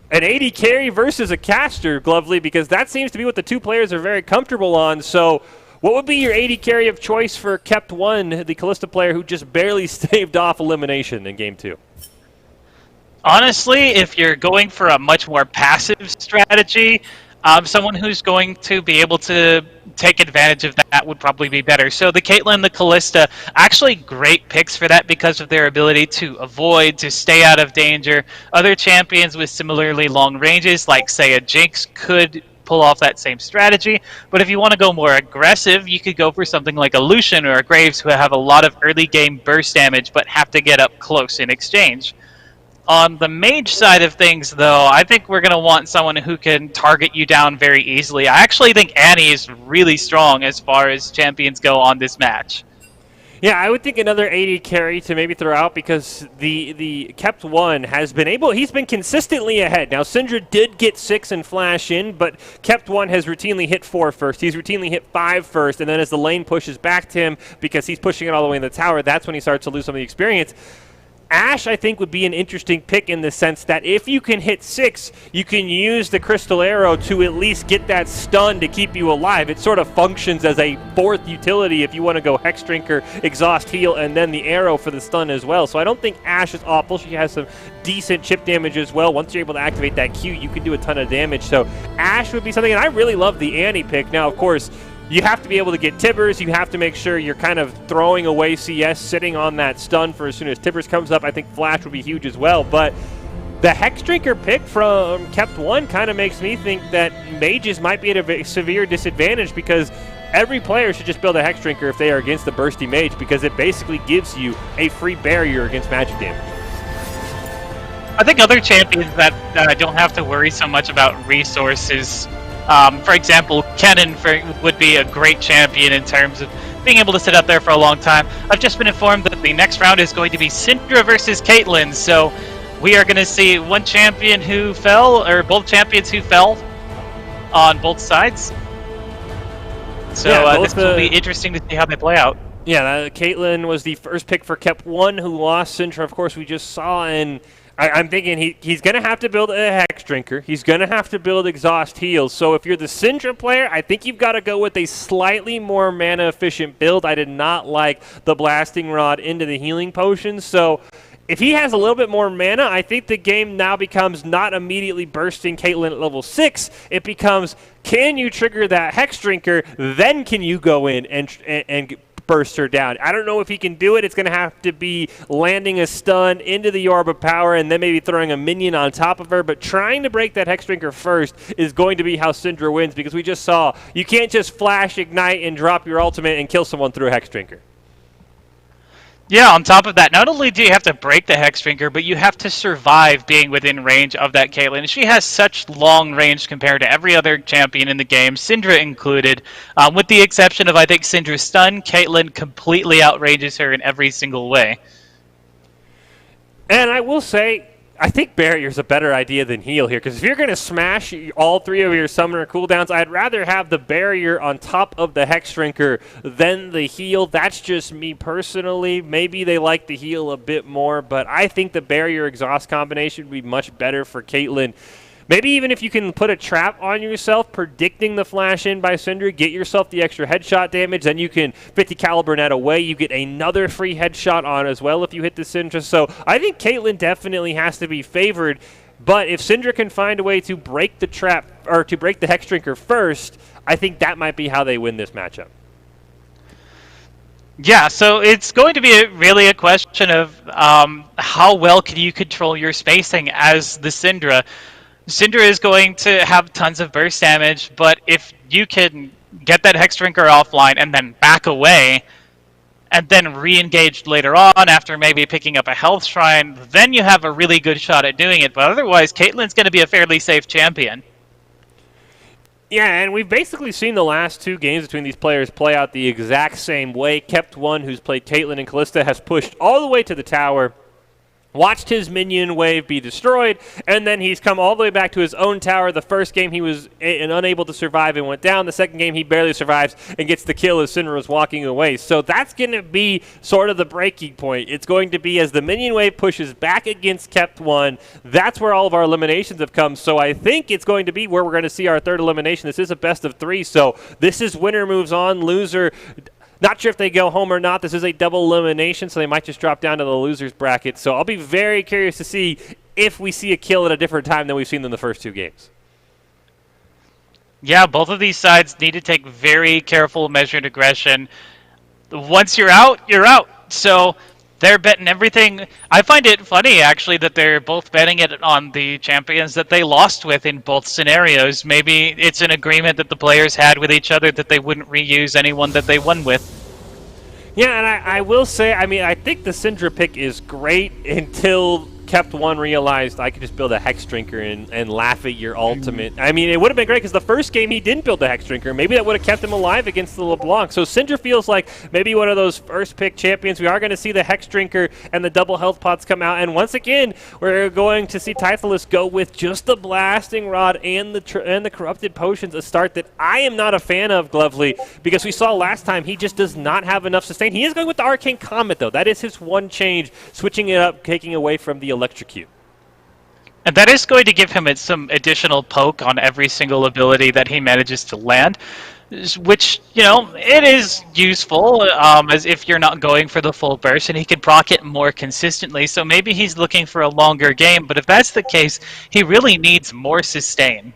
an AD carry versus a caster, Glovely, because that seems to be what the two players are very comfortable on. So what would be your AD carry of choice for Kept One, the Callista player who just barely staved off elimination in Game 2? Honestly, if you're going for a much more passive strategy, someone who's going to be able to take advantage of that would probably be better. So the Caitlyn, the Callista, actually great picks for that because of their ability to avoid, to stay out of danger. Other champions with similarly long ranges, like say a Jinx, could pull off that same strategy. But if you want to go more aggressive, you could go for something like a Lucian or a Graves, who have a lot of early game burst damage but have to get up close in exchange. On the mage side of things, though, I think we're going to want someone who can target you down very easily. I actually think Annie is really strong as far as champions go on this match. Yeah, I would think another AD carry to maybe throw out, because the Kept One has been able, he's been consistently ahead. Now, Syndra did get 6 and flash in, but Kept One has routinely hit 4 first. He's routinely hit 5 first, and then as the lane pushes back to him, because he's pushing it all the way in the tower, that's when he starts to lose some of the experience. Ashe, I think, would be an interesting pick in the sense that if you can hit 6, you can use the Crystal Arrow to at least get that stun to keep you alive. It sort of functions as a fourth utility if you want to go Hex Drinker, Exhaust, Heal, and then the Arrow for the stun as well. So I don't think Ashe is awful. She has some decent chip damage as well. Once you're able to activate that Q, you can do a ton of damage. So Ashe would be something, and I really love the Annie pick. Now, of course, you have to be able to get Tibbers. You have to make sure you're kind of throwing away CS, sitting on that stun for as soon as Tibbers comes up. I think Flash would be huge as well. But the Hex Drinker pick from Kept One kind of makes me think that mages might be at a severe disadvantage, because every player should just build a Hex Drinker if they are against the Bursty Mage, because it basically gives you a free barrier against magic damage. I think other champions that don't have to worry so much about resources, for example, Kennen would be a great champion in terms of being able to sit out there for a long time. I've just been informed that the next round is going to be Syndra versus Caitlyn, so we are going to see one champion who fell, or both champions who fell on both sides. So yeah, this will be interesting to see how they play out. Yeah, Caitlyn was the first pick for Kept One, who lost. Syndra, of course, we just saw, and I'm thinking he's going to have to build a Hex Drinker. He's going to have to build Exhaust Heals. So if you're the Syndra player, I think you've got to go with a slightly more mana-efficient build. I did not like the Blasting Rod into the Healing Potions. So if he has a little bit more mana, I think the game now becomes not immediately bursting Caitlyn at level 6. It becomes, can you trigger that Hex Drinker, then can you go in and burst her down. I don't know if he can do it. It's going to have to be landing a stun into the Orb of Power and then maybe throwing a minion on top of her, but trying to break that Hex Drinker first is going to be how Syndra wins, because we just saw you can't just flash, ignite, and drop your ultimate and kill someone through a Hex Drinker. Yeah, on top of that, not only do you have to break the Hex Drinker, but you have to survive being within range of that Caitlyn. She has such long range compared to every other champion in the game, Syndra included. With the exception of, I think, Syndra's stun, Caitlyn completely outranges her in every single way. And I will say, I think Barrier's a better idea than Heal here, because if you're going to smash all 3 of your Summoner cooldowns, I'd rather have the Barrier on top of the Hex Drinker than the Heal. That's just me personally. Maybe they like the Heal a bit more, but I think the Barrier Exhaust combination would be much better for Caitlyn. Maybe even if you can put a trap on yourself, predicting the flash in by Syndra, get yourself the extra headshot damage, then you can 50 caliber net away. You get another free headshot on as well if you hit the Syndra. So I think Caitlyn definitely has to be favored, but if Syndra can find a way to break the trap, or to break the Hex Drinker first, I think that might be how they win this matchup. Yeah, so it's going to be really a question of how well can you control your spacing as the Syndra. Syndra is going to have tons of burst damage, but if you can get that Hex Drinker offline and then back away, and then re-engage later on after maybe picking up a health shrine, then you have a really good shot at doing it. But otherwise, Caitlyn's going to be a fairly safe champion. Yeah, and we've basically seen the last 2 games between these players play out the exact same way. Kept One, who's played Caitlyn and Kalista, has pushed all the way to the tower, watched his minion wave be destroyed, and then he's come all the way back to his own tower. The first game he was unable to survive and went down. The second game he barely survives and gets the kill as Syndra was walking away. So that's going to be sort of the breaking point. It's going to be as the minion wave pushes back against Kept One, that's where all of our eliminations have come. So I think it's going to be where we're going to see our 3rd elimination. This is a best of 3, so this is winner moves on, loser. Not sure if they go home or not. This is a double elimination, so they might just drop down to the losers bracket. So I'll be very curious to see if we see a kill at a different time than we've seen in the first 2 games. Yeah, both of these sides need to take very careful, measured aggression. Once you're out, you're out. So they're betting everything. I find it funny, actually, that they're both betting it on the champions that they lost with in both scenarios. Maybe it's an agreement that the players had with each other that they wouldn't reuse anyone that they won with. Yeah, and I will say, I mean, I think the Syndra pick is great until Kept One realized I could just build a Hex Drinker and laugh at your ultimate. I mean, it would have been great because the first game he didn't build the Hex Drinker. Maybe that would have kept him alive against the LeBlanc. So Syndra feels like maybe one of those first pick champions. We are going to see the Hex Drinker and the double health pots come out. And once again, we're going to see Titleist go with just the Blasting Rod and the Corrupted Potions, a start that I am not a fan of, Glovely, because we saw last time he just does not have enough sustain. He is going with the Arcane Comet, though. That is his one change, switching it up, taking away from the Electrocute. And that is going to give him some additional poke on every single ability that he manages to land, which, you know, it is useful as if you're not going for the full burst, and he can proc it more consistently. So maybe he's looking for a longer game, but if that's the case, he really needs more sustain.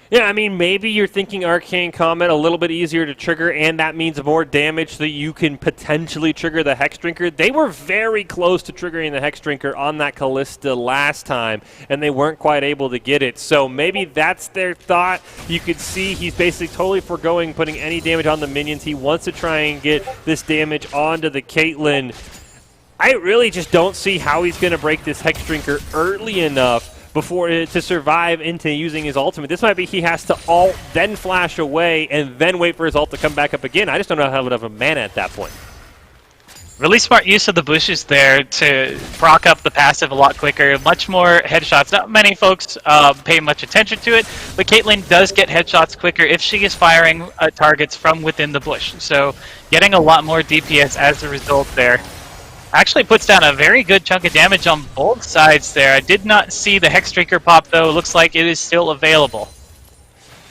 Yeah, I mean, maybe you're thinking Arcane Comet a little bit easier to trigger, and that means more damage so that you can potentially trigger the Hex Drinker. They were very close to triggering the Hex Drinker on that Kalista last time, and they weren't quite able to get it. So maybe that's their thought. You could see he's basically totally foregoing putting any damage on the minions. He wants to try and get this damage onto the Caitlyn. I really just don't see how he's going to break this Hex Drinker early enough before to survive into using his ultimate. This might be he has to ult, then flash away, and then wait for his ult to come back up again. I just don't know how to have a mana at that point. Really smart use of the bushes there to proc up the passive a lot quicker. Much more headshots. Not many folks pay much attention to it, but Caitlyn does get headshots quicker if she is firing targets from within the bush. So getting a lot more DPS as a result there. Actually puts down a very good chunk of damage on both sides there. I did not see the Hex Drinker pop, though. Looks like it is still available.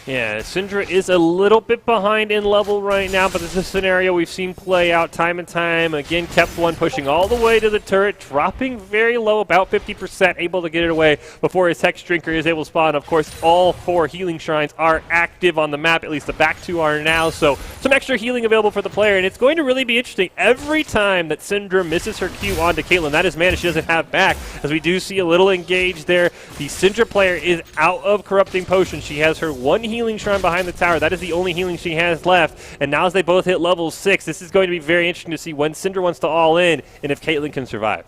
Yeah, Syndra is a little bit behind in level right now, but this is a scenario we've seen play out time and time. Again, kept one pushing all the way to the turret, dropping very low, about 50%, able to get it away before his Hex Drinker is able to spawn. Of course, all 4 healing shrines are active on the map, at least the back 2 are now, so some extra healing available for the player, and it's going to really be interesting. Every time that Syndra misses her Q onto Caitlyn, that is mana she doesn't have back, as we do see a little engage there. The Syndra player is out of Corrupting Potion. She has her 1 healing shrine behind the tower. That is the only healing she has left. And now as they both hit level 6, this is going to be very interesting to see when Syndra wants to all in and if Caitlyn can survive.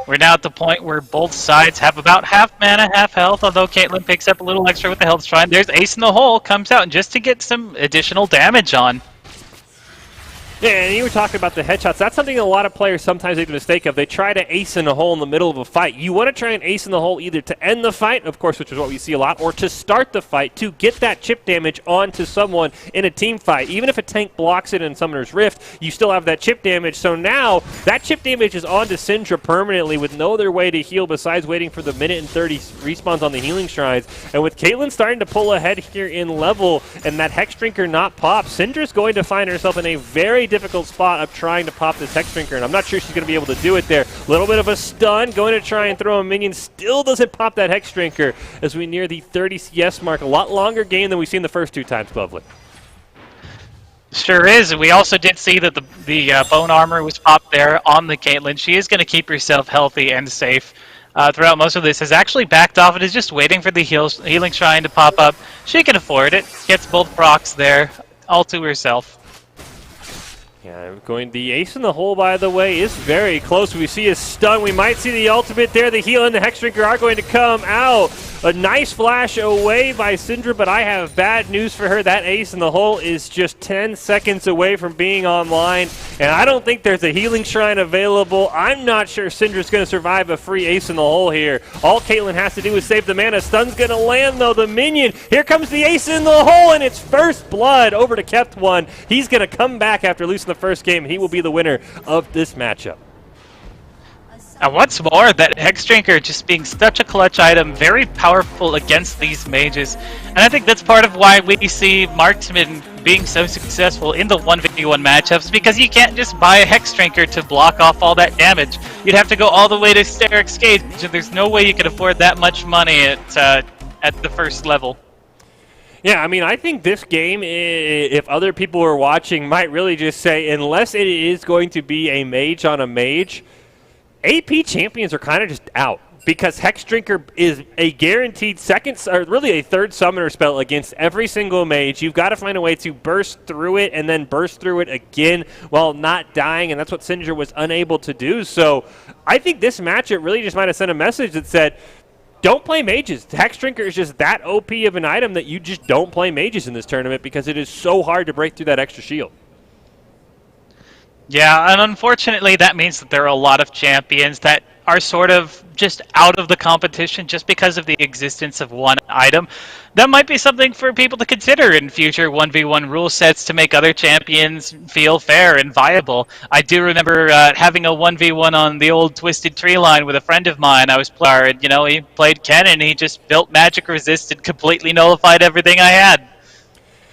We're now at the point where both sides have about half mana, half health, although Caitlyn picks up a little extra with the health shrine. There's Ace in the Hole, comes out just to get some additional damage on. Yeah, and you were talking about the headshots. That's something a lot of players sometimes make the mistake of. They try to ace in a hole in the middle of a fight. You want to try and ace in the hole either to end the fight, of course, which is what we see a lot, or to start the fight to get that chip damage onto someone in a team fight. Even if a tank blocks it in Summoner's Rift, you still have that chip damage. So now that chip damage is onto Syndra permanently with no other way to heal besides waiting for the minute and 30 respawns on the healing shrines. And with Caitlyn starting to pull ahead here in level and that Hex Drinker not pop, Syndra's going to find herself in a very difficult spot of trying to pop this Hex Drinker, and I'm not sure she's going to be able to do it there. A little bit of a stun, going to try and throw a minion, still doesn't pop that Hex Drinker as we near the 30 CS mark. A lot longer game than we've seen the first 2 times, Lovely. Sure is. We also did see that the bone armor was popped there on the Caitlyn. She is going to keep herself healthy and safe throughout most of this. Has actually backed off and is just waiting for the healing shrine to pop up. She can afford it. Gets both procs there, all to herself. Yeah, the Ace in the Hole, by the way, is very close. We see a stun. We might see the ultimate there. The heal and the Hex Drinker are going to come out. A nice flash away by Syndra, but I have bad news for her. That Ace in the Hole is just 10 seconds away from being online, and I don't think there's a healing shrine available. I'm not sure Syndra's going to survive a free Ace in the Hole here. All Caitlyn has to do is save the mana. Stun's going to land, though. The minion. Here comes the Ace in the Hole, and it's first blood over to Kept One. He's going to come back after losing the first game. He will be the winner of this matchup. And what's more, that Hex Drinker just being such a clutch item, very powerful against these mages. And I think that's part of why we see Marksman being so successful in the 1v1 matchups, because you can't just buy a Hex Drinker to block off all that damage. You'd have to go all the way to Steric's Cage, and there's no way you could afford that much money at the first level. Yeah, I mean, I think this game, if other people were watching, might really just say, unless it is going to be a mage on a mage, AP champions are kind of just out, because Hex Drinker is a guaranteed second, or really a third summoner spell against every single mage. You've got to find a way to burst through it and then burst through it again while not dying, and that's what Syndra was unable to do. So I think this matchup really just might have sent a message that said, don't play mages. Hex Drinker is just that OP of an item that you just don't play mages in this tournament because it is so hard to break through that extra shield. Yeah, and unfortunately that means that there are a lot of champions that are sort of just out of the competition just because of the existence of one item. That might be something for people to consider in future 1v1 rule sets to make other champions feel fair and viable. I do remember having a 1v1 on the old Twisted Tree line with a friend of mine. I was playing, you know, he played Ken and he just built magic resist and completely nullified everything I had.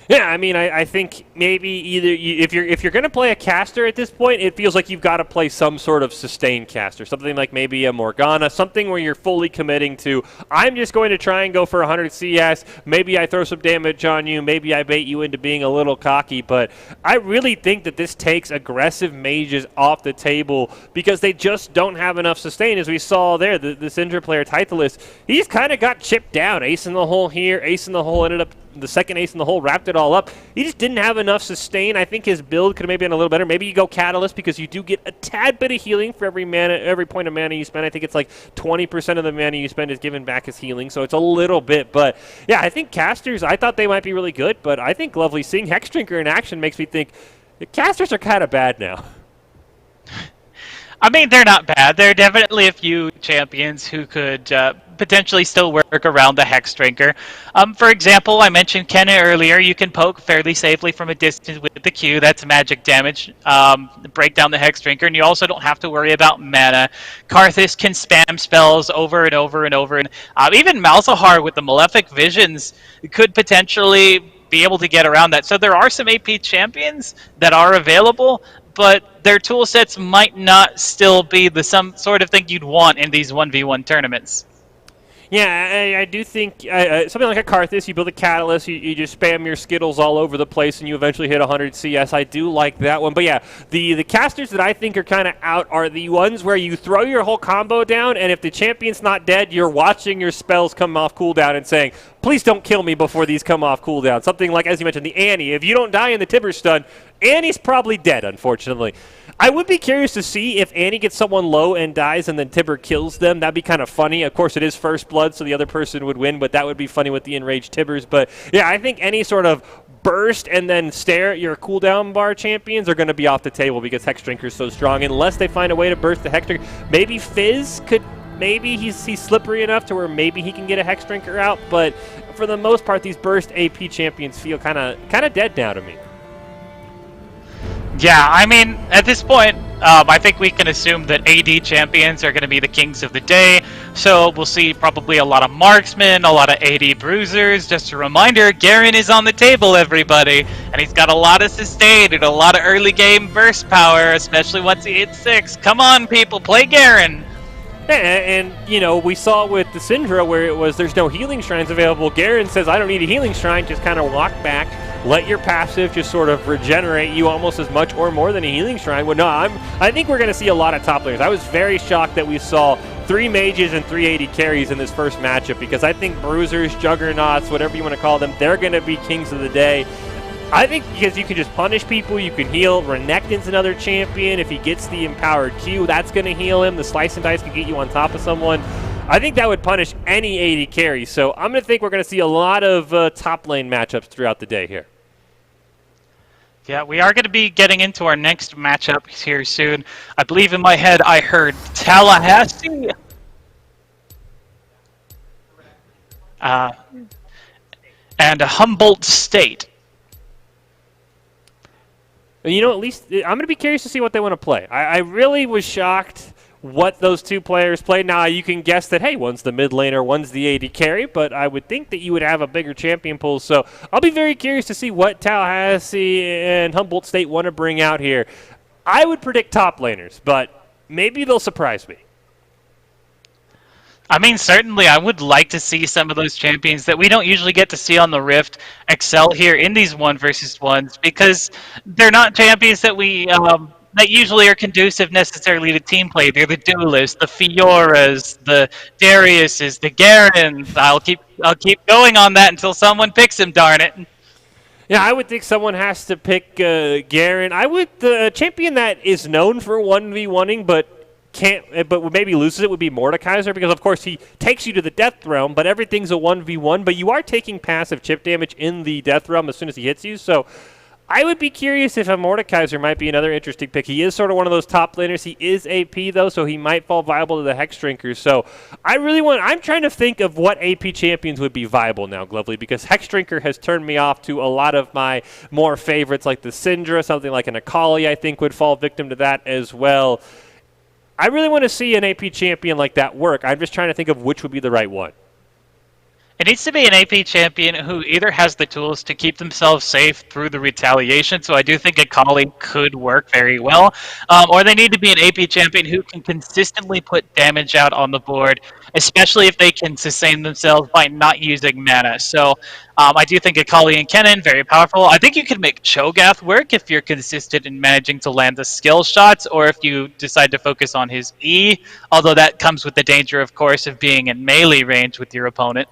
Yeah, I mean, I think maybe either if you're going to play a caster at this point, it feels like you've got to play some sort of sustained caster, something like maybe a Morgana, something where you're fully committing to, I'm just going to try and go for 100 CS, maybe I throw some damage on you, maybe I bait you into being a little cocky, but I really think that this takes aggressive mages off the table because they just don't have enough sustain, as we saw there, the Syndra player, Titleist, he's kind of got chipped down, Ace in the Hole here, Ace in the Hole ended up the second Ace in the Hole, wrapped it all up. He just didn't have enough sustain. I think his build could have maybe been a little better. Maybe you go Catalyst because you do get a tad bit of healing for every point of mana you spend. I think it's like 20% of the mana you spend is given back as healing, so it's a little bit. But yeah, I think casters, I thought they might be really good, but I think Lovely seeing Hex Drinker in action makes me think the casters are kind of bad now. I mean, they're not bad. There are definitely a few champions who could potentially still work around the Hex Drinker. For example, I mentioned Kenna earlier. You can poke fairly safely from a distance with the Q. That's magic damage. Break down the Hex Drinker, and you also don't have to worry about mana. Karthus can spam spells over and over and over. And even Malzahar with the Malefic Visions could potentially be able to get around that. So there are some AP champions that are available, but their tool sets might not still be the some sort of thing you'd want in these 1v1 tournaments. Yeah, I do think something like a Karthus, you build a Catalyst, you just spam your Skittles all over the place, and you eventually hit 100 CS. I do like that one. But yeah, the casters that I think are kind of out are the ones where you throw your whole combo down, and if the champion's not dead, you're watching your spells come off cooldown and saying, please don't kill me before these come off cooldown. Something like, as you mentioned, the Annie. If you don't die in the Tibber stun, Annie's probably dead, unfortunately. I would be curious to see if Annie gets someone low and dies and then Tibber kills them. That'd be kind of funny. Of course, it is first blood, so the other person would win, but that would be funny with the enraged Tibbers. But yeah, I think any sort of burst and then stare at your cooldown bar champions are going to be off the table because Hex Drinker's so strong. Unless they find a way to burst the Hex Drinker. Maybe Fizz could, maybe he's slippery enough to where maybe he can get a Hex Drinker out. But for the most part, these burst AP champions feel kind of dead now to me. Yeah, I mean, at this point, I think we can assume that AD champions are going to be the kings of the day. So we'll see probably a lot of marksmen, a lot of AD bruisers. Just a reminder, Garen is on the table, everybody. And he's got a lot of sustain and a lot of early game burst power, especially once he hits 6. Come on, people, play Garen. Yeah, and, you know, we saw with the Syndra where it was there's no healing shrines available. Garen says, I don't need a healing shrine, just kind of walk back, let your passive just sort of regenerate you almost as much or more than a healing shrine. Well, no, I think we're going to see a lot of top laners. I was very shocked that we saw 3 mages and 380 carries in this first matchup because I think bruisers, juggernauts, whatever you want to call them, they're going to be kings of the day. I think because you can just punish people, you can heal. Renekton's another champion. If he gets the empowered Q, that's going to heal him. The slice and dice can get you on top of someone. I think that would punish any 80 carry. So I'm going to think we're going to see a lot of top lane matchups throughout the day here. Yeah, we are going to be getting into our next matchup here soon. I believe in my head I heard Tallahassee. And Humboldt State. You know, at least I'm going to be curious to see what they want to play. I really was shocked what those two players played. Now, you can guess that, hey, one's the mid laner, one's the AD carry, but I would think that you would have a bigger champion pool. So I'll be very curious to see what Tallahassee and Humboldt State want to bring out here. I would predict top laners, but maybe they'll surprise me. I mean, certainly I would like to see some of those champions that we don't usually get to see on the Rift excel here in these 1v1s because they're not champions that we that usually are conducive necessarily to team play. They're the Duelists, the Fioras, the Dariuses, the Garens. I'll keep going on that until someone picks him, darn it. Yeah, I would think someone has to pick Garen. The champion that is known for 1v1ing but maybe loses it would be Mordekaiser because, of course, he takes you to the Death Realm, but everything's a 1v1, but you are taking passive chip damage in the Death Realm as soon as he hits you, so I would be curious if a Mordekaiser might be another interesting pick. He is sort of one of those top laners. He is AP, though, so he might fall viable to the Hex Drinkers, so I'm trying to think of what AP champions would be viable now, Glovely, because Hex Drinker has turned me off to a lot of my more favorites, like the Syndra, something like an Akali, I think, would fall victim to that as well. I really want to see an AP champion like that work. I'm just trying to think of which would be the right one. It needs to be an AP champion who either has the tools to keep themselves safe through the retaliation, so I do think Akali could work very well, or they need to be an AP champion who can consistently put damage out on the board, especially if they can sustain themselves by not using mana. So I do think Akali and Kennen, very powerful. I think you can make Cho'Gath work if you're consistent in managing to land the skill shots, or if you decide to focus on his E, although that comes with the danger, of course, of being in melee range with your opponent.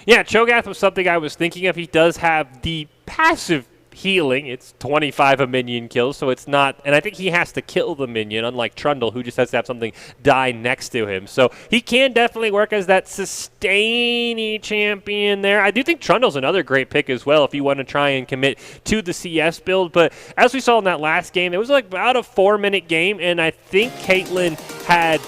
Yeah, Cho'Gath was something I was thinking of. He does have the passive healing. It's 25 a minion kills, so it's not, and I think he has to kill the minion, unlike Trundle, who just has to have something die next to him. So he can definitely work as that sustainy champion there. I do think Trundle's another great pick as well if you want to try and commit to the CS build, but as we saw in that last game, it was like about a 4-minute game, and I think Caitlyn had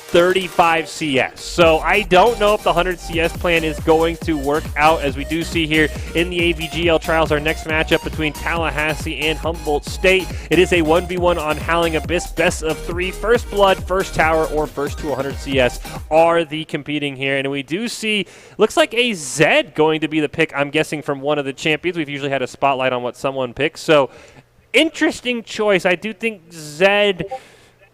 35 CS. So I don't know if the 100 CS plan is going to work out, as we do see here in the AVGL trials, our next matchup between Tallahassee and Humboldt State. It is a 1v1 on Howling Abyss, best of 3. First Blood, First Tower, or First to 100 CS are the competing here. And we do see, looks like a Zed going to be the pick, I'm guessing, from one of the champions. We've usually had a spotlight on what someone picks. So interesting choice. I do think Zed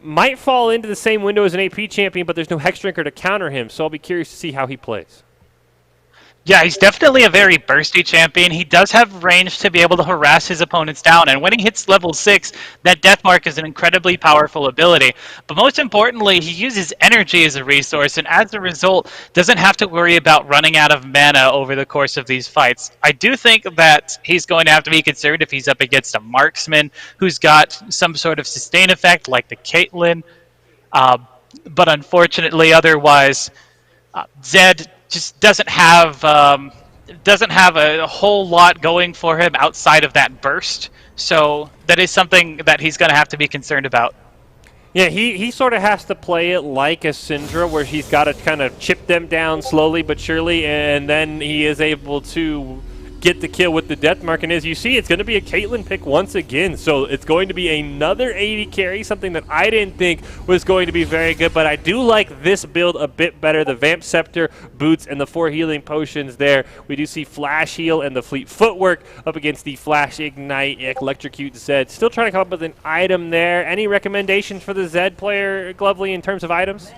might fall into the same window as an AP champion, but there's no Hex Drinker to counter him, so I'll be curious to see how he plays. Yeah, he's definitely a very bursty champion. He does have range to be able to harass his opponents down, and when he hits level 6, that Death Mark is an incredibly powerful ability. But most importantly, he uses energy as a resource, and as a result, doesn't have to worry about running out of mana over the course of these fights. I do think that he's going to have to be concerned if he's up against a marksman who's got some sort of sustain effect, like the Caitlyn. But unfortunately, otherwise, Zed just doesn't have a whole lot going for him outside of that burst. So that is something that he's going to have to be concerned about. Yeah, he sort of has to play it like a Syndra, where he's got to kind of chip them down slowly but surely, and then he is able to get the kill with the Death Mark. And as you see, it's going to be a Caitlyn pick once again. So it's going to be another 80 carry, something that I didn't think was going to be very good. But I do like this build a bit better. The Vamp Scepter, Boots, and the 4 healing potions there. We do see Flash Heal and the Fleet Footwork up against the Flash Ignite, Electrocute Zed. Still trying to come up with an item there. Any recommendations for the Zed player, Glovely, in terms of items?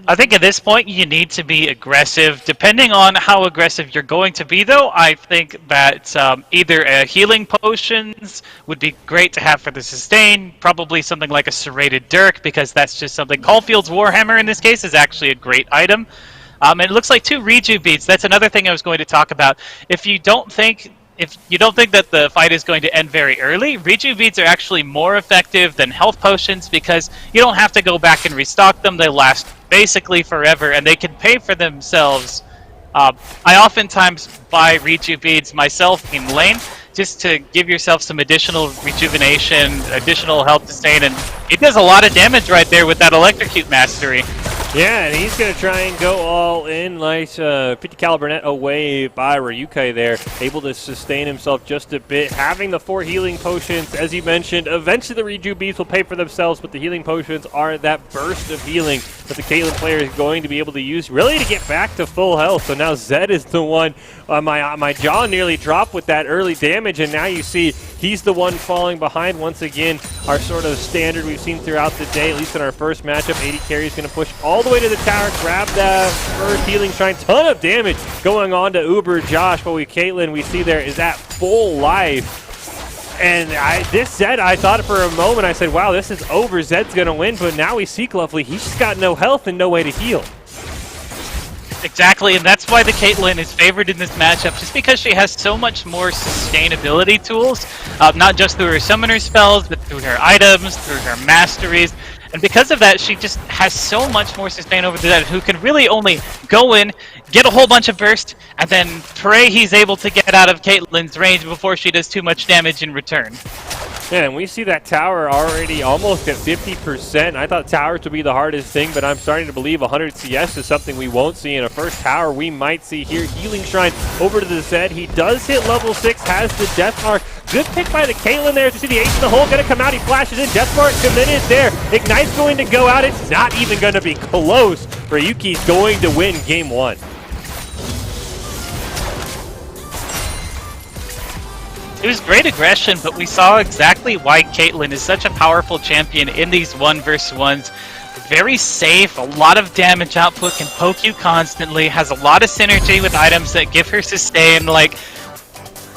I think at this point you need to be aggressive. Depending on how aggressive you're going to be, though, I think that either healing potions would be great to have for the sustain, probably something like a Serrated Dirk, because that's just something. Caulfield's Warhammer in this case is actually a great item. And it looks like 2 Reju Beads. That's another thing I was going to talk about. If you don't think that the fight is going to end very early, Reju Beads are actually more effective than health potions because you don't have to go back and restock them. They last basically forever, and they can pay for themselves. I oftentimes buy Reju Beads myself in lane just to give yourself some additional rejuvenation, additional health sustain, and it does a lot of damage right there with that Electrocute Mastery. Yeah, and he's going to try and go all in. Nice 50 caliber net away by Ryukai there. Able to sustain himself just a bit. Having the 4 healing potions, as you mentioned, eventually the Reju Beads will pay for themselves, but the healing potions are that burst of healing that the Caitlyn player is going to be able to use really to get back to full health. So now Zed is the one. My jaw nearly dropped with that early damage, and now you see he's the one falling behind once again. Our sort of standard we've seen throughout the day, at least in our first matchup. 80 carry is going to push all the way to the tower, grab that first healing shrine. Ton of damage going on to Uber Josh, but Caitlyn we see there is at full life. And this Zed, I thought for a moment, I said, wow, this is over. Zed's going to win, but now we see Glovely. He's just got no health and no way to heal. Exactly, and that's why the Caitlyn is favored in this matchup, just because she has so much more sustainability tools, not just through her summoner spells, but through her items, through her masteries. And because of that, she just has so much more sustain over the Zed, who can really only go in, get a whole bunch of burst, and then pray he's able to get out of Caitlyn's range before she does too much damage in return. Yeah, and we see that tower already almost at 50%. I thought towers would be the hardest thing, but I'm starting to believe 100 CS is something we won't see in a first tower. We might see here. Healing Shrine over to the Zed. He does hit level 6, has the Death Mark. Good pick by the Caitlyn there to see the ace in the hole. Going to come out. He flashes in. Death Mark committed there. Ignite's going to go out. It's not even going to be close. Ryuki's going to win game 1. It was great aggression, but we saw exactly why Caitlyn is such a powerful champion in these 1v1s. Very safe, a lot of damage output, can poke you constantly, has a lot of synergy with items that give her sustain. Like,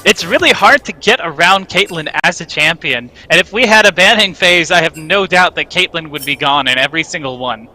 it's really hard to get around Caitlyn as a champion. And if we had a banning phase, I have no doubt that Caitlyn would be gone in every single one.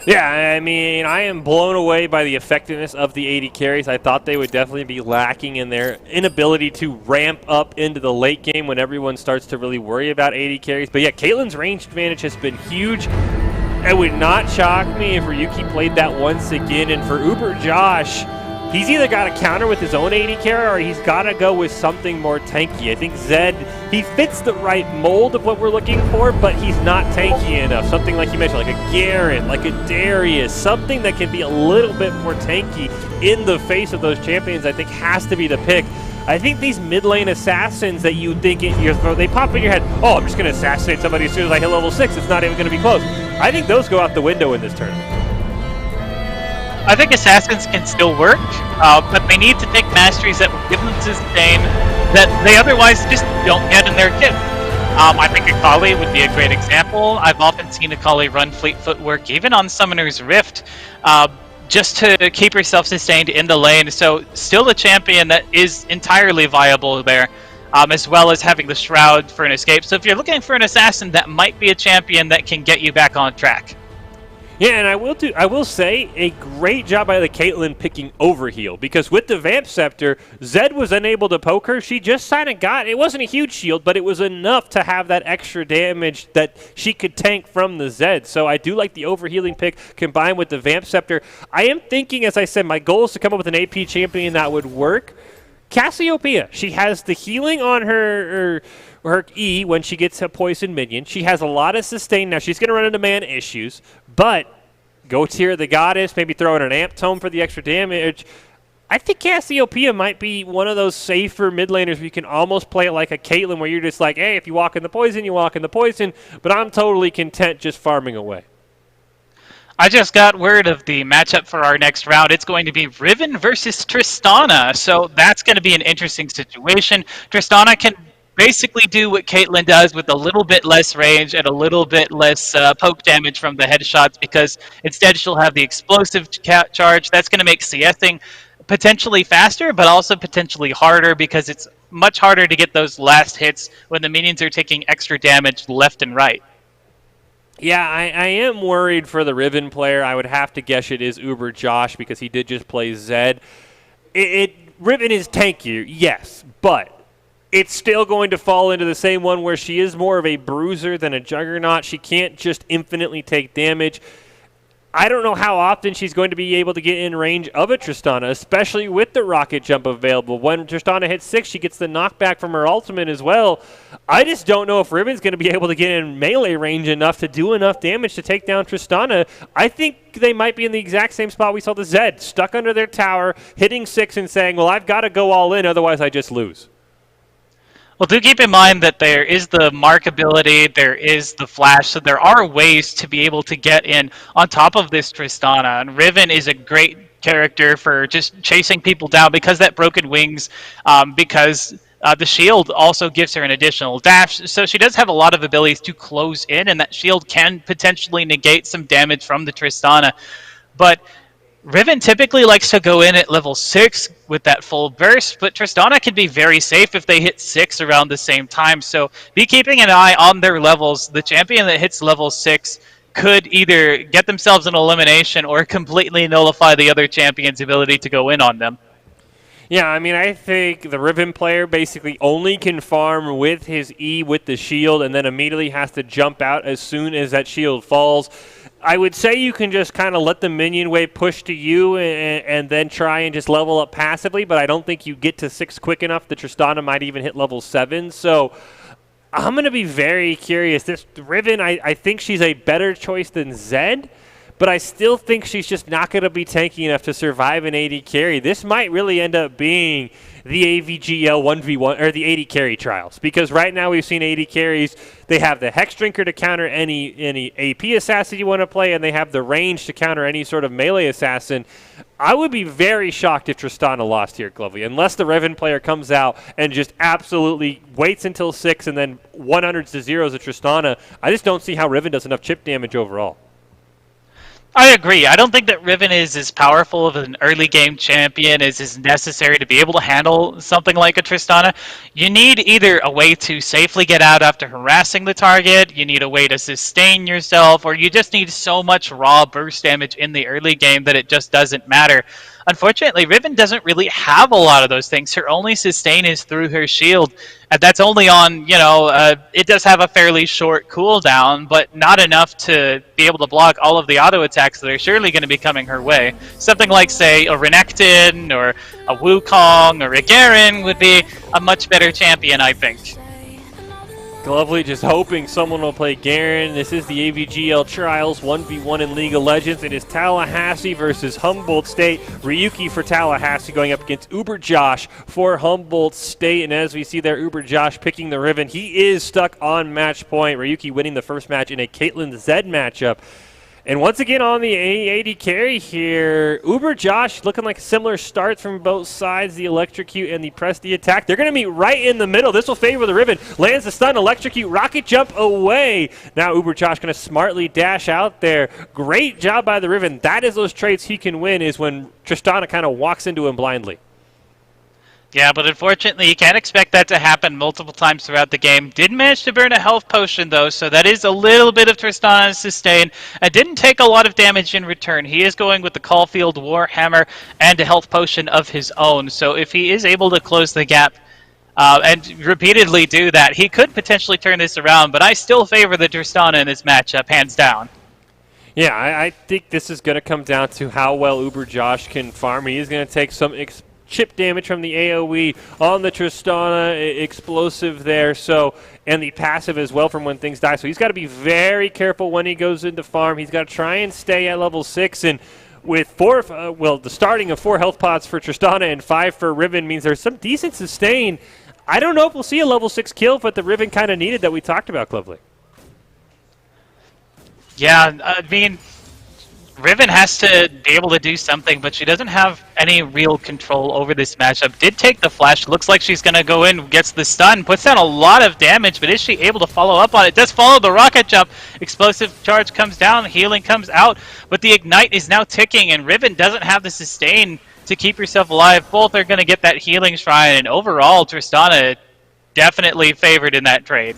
Yeah, I mean, I am blown away by the effectiveness of the 80 carries. I thought they would definitely be lacking in their inability to ramp up into the late game when everyone starts to really worry about 80 carries. But yeah, Caitlyn's range advantage has been huge. It would not shock me if Ryuki played that once again. And for Uber Josh, he's either got to counter with his own 80 carry or he's got to go with something more tanky. I think Zed, he fits the right mold of what we're looking for, but he's not tanky enough. Something like you mentioned, like a Garrett, like a Darius, something that can be a little bit more tanky in the face of those champions, I think has to be the pick. I think these mid lane assassins that you think they pop in your head, oh, I'm just going to assassinate somebody as soon as I hit level 6. It's not even going to be close. I think those go out the window in this tournament. I think assassins can still work, but they need to take masteries that will give them sustain that they otherwise just don't get in their kit. I think Akali would be a great example. I've often seen Akali run fleet footwork, even on Summoner's Rift, just to keep herself sustained in the lane. So still a champion that is entirely viable there, as well as having the Shroud for an escape. So if you're looking for an assassin, that might be a champion that can get you back on track. Yeah, and I will say a great job by the Caitlyn picking Overheal, because with the Vamp Scepter, Zed was unable to poke her. She just kind of got, it wasn't a huge shield, but it was enough to have that extra damage that she could tank from the Zed. So I do like the Overhealing pick combined with the Vamp Scepter. I am thinking, as I said, my goal is to come up with an AP champion that would work. Cassiopeia, she has the healing on her E when she gets a poison minion. She has a lot of sustain. Now, she's going to run into mana issues, but go tier the goddess, maybe throw in an amp tome for the extra damage. I think Cassiopeia might be one of those safer mid laners where you can almost play it like a Caitlyn, where you're just like, hey, if you walk in the poison, you walk in the poison, but I'm totally content just farming away. I just got word of the matchup for our next round. It's going to be Riven versus Tristana, so that's going to be an interesting situation. Tristana can basically do what Caitlyn does with a little bit less range and a little bit less poke damage from the headshots, because instead she'll have the explosive charge. That's going to make CSing potentially faster, but also potentially harder, because it's much harder to get those last hits when the minions are taking extra damage left and right. Yeah, I am worried for the Riven player. I would have to guess it is Uber Josh, because he did just play Zed. Riven is tankier, yes, but it's still going to fall into the same one where she is more of a bruiser than a juggernaut. She can't just infinitely take damage. I don't know how often she's going to be able to get in range of a Tristana, especially with the rocket jump available. When Tristana hits 6, she gets the knockback from her ultimate as well. I just don't know if Riven's going to be able to get in melee range enough to do enough damage to take down Tristana. I think they might be in the exact same spot we saw the Zed, stuck under their tower, hitting 6 and saying, well, I've got to go all in, otherwise I just lose. Well, do keep in mind that there is the mark ability, there is the flash, so there are ways to be able to get in on top of this Tristana. And Riven is a great character for just chasing people down because that broken wings, because the shield also gives her an additional dash. So she does have a lot of abilities to close in, and that shield can potentially negate some damage from the Tristana. But Riven typically likes to go in at level 6 with that full burst, but Tristana can be very safe if they hit 6 around the same time. So be keeping an eye on their levels. The champion that hits level 6 could either get themselves an elimination or completely nullify the other champion's ability to go in on them. Yeah, I mean, I think the Riven player basically only can farm with his E with the shield and then immediately has to jump out as soon as that shield falls. I would say you can just kind of let the minion wave push to you and then try and just level up passively, but I don't think you get to 6 quick enough. The Tristana might even hit level 7, so I'm going to be very curious. This Riven, I think she's a better choice than Zed, but I still think she's just not going to be tanky enough to survive an 80 carry. This might really end up being the AVGL 1v1 or the 80 carry trials, because right now we've seen 80 carries. They have the Hex Drinker to counter any AP assassin you want to play, and they have the range to counter any sort of melee assassin. I would be very shocked if Tristana lost here, Glovey, unless the Riven player comes out and just absolutely waits until 6 and then 100s to 0s at Tristana. I just don't see how Riven does enough chip damage overall. I agree. I don't think that Riven is as powerful of an early game champion as is necessary to be able to handle something like a Tristana. You need either a way to safely get out after harassing the target, you need a way to sustain yourself, or you just need so much raw burst damage in the early game that it just doesn't matter. Unfortunately, Riven doesn't really have a lot of those things. Her only sustain is through her shield, and that's only on, it does have a fairly short cooldown, but not enough to be able to block all of the auto attacks that are surely going to be coming her way. Something like, say, a Renekton or a Wukong or a Garen would be a much better champion, I think. Glovely just hoping someone will play Garen. This is the AVGL Trials 1v1 in League of Legends. It is Tallahassee versus Humboldt State. Ryuki for Tallahassee going up against Uber Josh for Humboldt State. And as we see there, Uber Josh picking the Riven. He is stuck on match point. Ryuki winning the first match in a Caitlyn Zed matchup. And once again on the AD carry here, Uber Josh looking like similar starts from both sides, the electrocute and the press the attack. They're going to meet right in the middle. This will favor the Riven. Lands the stun, electrocute, rocket jump away. Now Uber Josh going to smartly dash out there. Great job by the Riven. That is those traits he can win, is when Tristana kind of walks into him blindly. Yeah, but unfortunately, you can't expect that to happen multiple times throughout the game. Did manage to burn a health potion, though, so that is a little bit of Tristana's sustain. And didn't take a lot of damage in return. He is going with the Caulfield Warhammer and a health potion of his own. So if he is able to close the gap and repeatedly do that, he could potentially turn this around. But I still favor the Tristana in this matchup, hands down. Yeah, I think this is going to come down to how well Uber Josh can farm. He is going to take some chip damage from the AoE on the Tristana, explosive there, so, and the passive as well from when things die. So he's got to be very careful when he goes into farm. He's got to try and stay at level 6, and with the starting of 4 health pots for Tristana and 5 for Riven means there's some decent sustain. I don't know if we'll see a level 6 kill, but the Riven kind of needed that we talked about, Clovely. Yeah, I mean, Riven has to be able to do something, but she doesn't have any real control over this matchup. Did take the flash. Looks like she's going to go in, gets the stun, puts down a lot of damage, but is she able to follow up on it? Does follow the rocket jump. Explosive charge comes down, healing comes out, but the ignite is now ticking, and Riven doesn't have the sustain to keep herself alive. Both are going to get that healing shrine, and overall, Tristana definitely favored in that trade.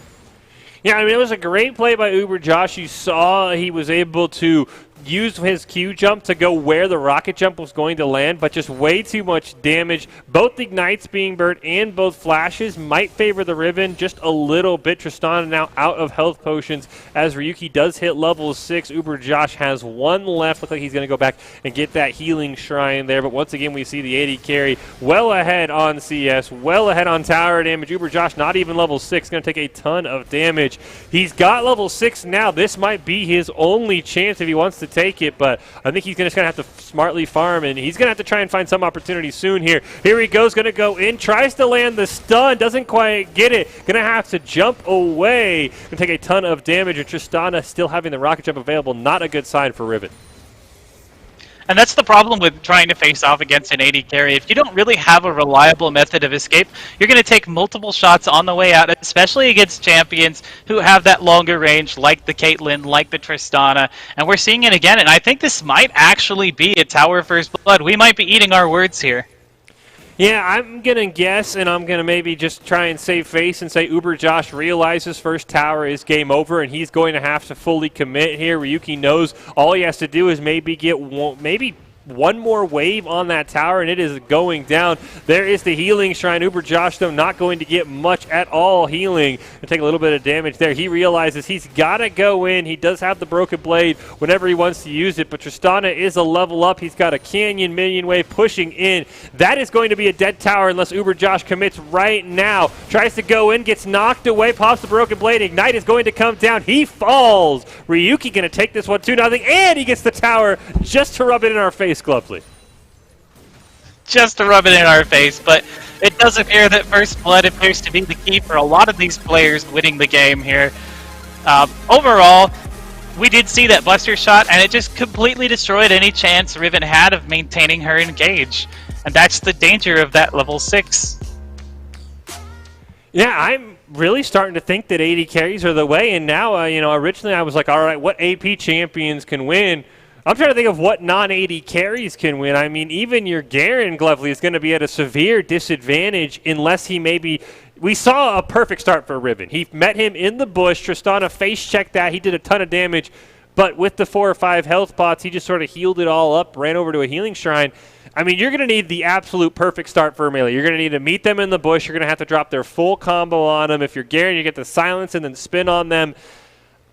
Yeah, I mean, it was a great play by Uber Josh. You saw he was able to use his Q jump to go where the rocket jump was going to land, but just way too much damage. Both ignites being burnt and both flashes might favor the Riven just a little bit. Tristana now out of health potions as Ryuki does hit level 6. Uber Josh has 1 left. Looks like he's going to go back and get that healing shrine there, but once again we see the AD carry well ahead on CS, well ahead on tower damage. Uber Josh not even level 6, going to take a ton of damage. He's got level 6 now. This might be his only chance if he wants to take it, but I think he's just going to have to smartly farm, and he's going to have to try and find some opportunity soon here. Here he goes, going to go in, tries to land the stun, doesn't quite get it, going to have to jump away, going to take a ton of damage, and Tristana still having the rocket jump available, not a good sign for Riven. And that's the problem with trying to face off against an AD carry. If you don't really have a reliable method of escape, you're going to take multiple shots on the way out, especially against champions who have that longer range, like the Caitlyn, like the Tristana. And we're seeing it again, and I think this might actually be a Tower First Blood. We might be eating our words here. Yeah, I'm going to guess, and I'm going to maybe just try and save face and say Uber Josh realizes first tower is game over, and he's going to have to fully commit here. Ryuki knows all he has to do is maybe get one more wave on that tower, and it is going down. There is the healing shrine. Uber Josh, though, not going to get much at all healing. Going take a little bit of damage there. He realizes he's got to go in. He does have the broken blade whenever he wants to use it, but Tristana is a level up. He's got a canyon minion wave pushing in. That is going to be a dead tower unless Uber Josh commits right now. Tries to go in, gets knocked away, pops the broken blade. Ignite is going to come down. He falls. Ryuki going to take this one 2-0, and he gets the tower just to rub it in our face. Glovely. Just to rub it in our face, but it does appear that First Blood appears to be the key for a lot of these players winning the game here. Overall, we did see that Buster shot, and it just completely destroyed any chance Riven had of maintaining her engage. And that's the danger of that level 6. Yeah, I'm really starting to think that AD carries are the way, and now, originally I was like, all right, what AP champions can win? I'm trying to think of what non-AD carries can win. I mean, even your Garen Glovely is going to be at a severe disadvantage unless he maybe... We saw a perfect start for Riven. He met him in the bush. Tristana face-checked that. He did a ton of damage. But with the 4 or 5 health pots, he just sort of healed it all up, ran over to a healing shrine. I mean, you're going to need the absolute perfect start for a melee. You're going to need to meet them in the bush. You're going to have to drop their full combo on them. If you're Garen, you get the silence and then spin on them.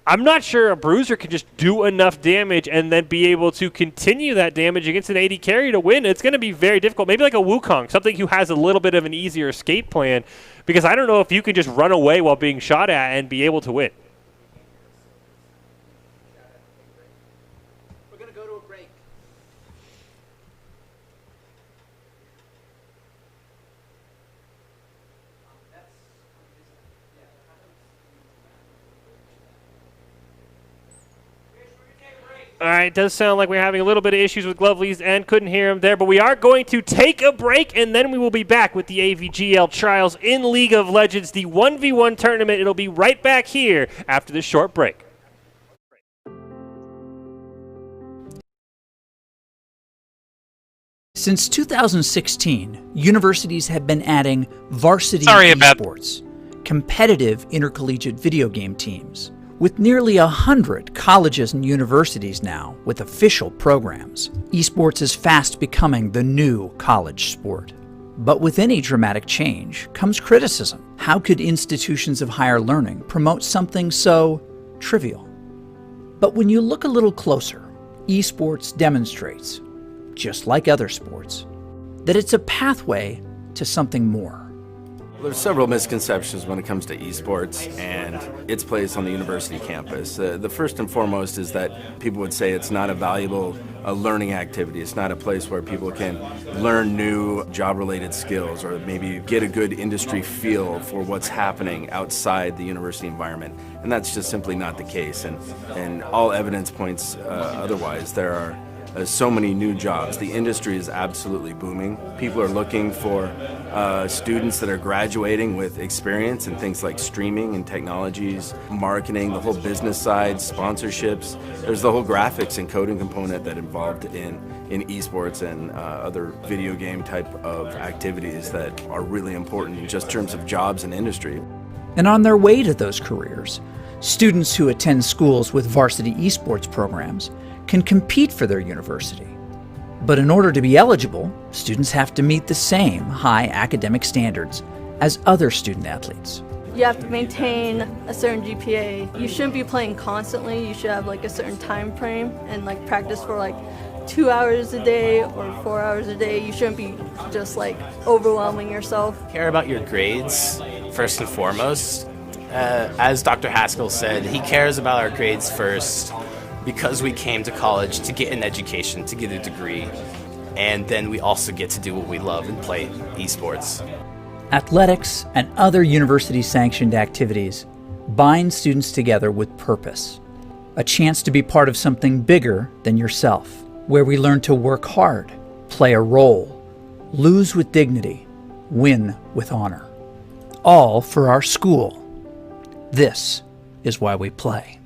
I'm not sure a Bruiser can just do enough damage and then be able to continue that damage against an AD carry to win. It's going to be very difficult. Maybe like a Wukong, something who has a little bit of an easier escape plan, because I don't know if you can just run away while being shot at and be able to win. We're going to go to a break. All right, it does sound like we're having a little bit of issues with Glovely's and couldn't hear him there, but we are going to take a break, and then we will be back with the AVGL Trials in League of Legends, the 1v1 tournament. It'll be right back here after this short break. Since 2016, universities have been adding varsity esports, competitive intercollegiate video game teams, with nearly 100 colleges and universities now with official programs. Esports is fast becoming the new college sport. But with any dramatic change comes criticism. How could institutions of higher learning promote something so trivial? But when you look a little closer, esports demonstrates, just like other sports, that it's a pathway to something more. There's several misconceptions when it comes to esports and its place on the university campus. The first and foremost is that people would say it's not a valuable learning activity. It's not a place where people can learn new job-related skills or maybe get a good industry feel for what's happening outside the university environment. And that's just simply not the case. And all evidence points otherwise. There are so many new jobs. The industry is absolutely booming. People are looking for students that are graduating with experience in things like streaming and technologies, marketing, the whole business side, sponsorships. There's the whole graphics and coding component that involved in esports and other video game type of activities that are really important in just terms of jobs and industry. And on their way to those careers, students who attend schools with varsity esports programs can compete for their university. But in order to be eligible, students have to meet the same high academic standards as other student athletes. You have to maintain a certain GPA. You shouldn't be playing constantly. You should have like a certain time frame and like practice for like 2 hours a day or 4 hours a day. You shouldn't be just like overwhelming yourself. Care about your grades first and foremost. As Dr. Haskell said, he cares about our grades first because we came to college to get an education, to get a degree, and then we also get to do what we love and play esports. Athletics and other university-sanctioned activities bind students together with purpose, a chance to be part of something bigger than yourself, where we learn to work hard, play a role, lose with dignity, win with honor, all for our school. This is why we play.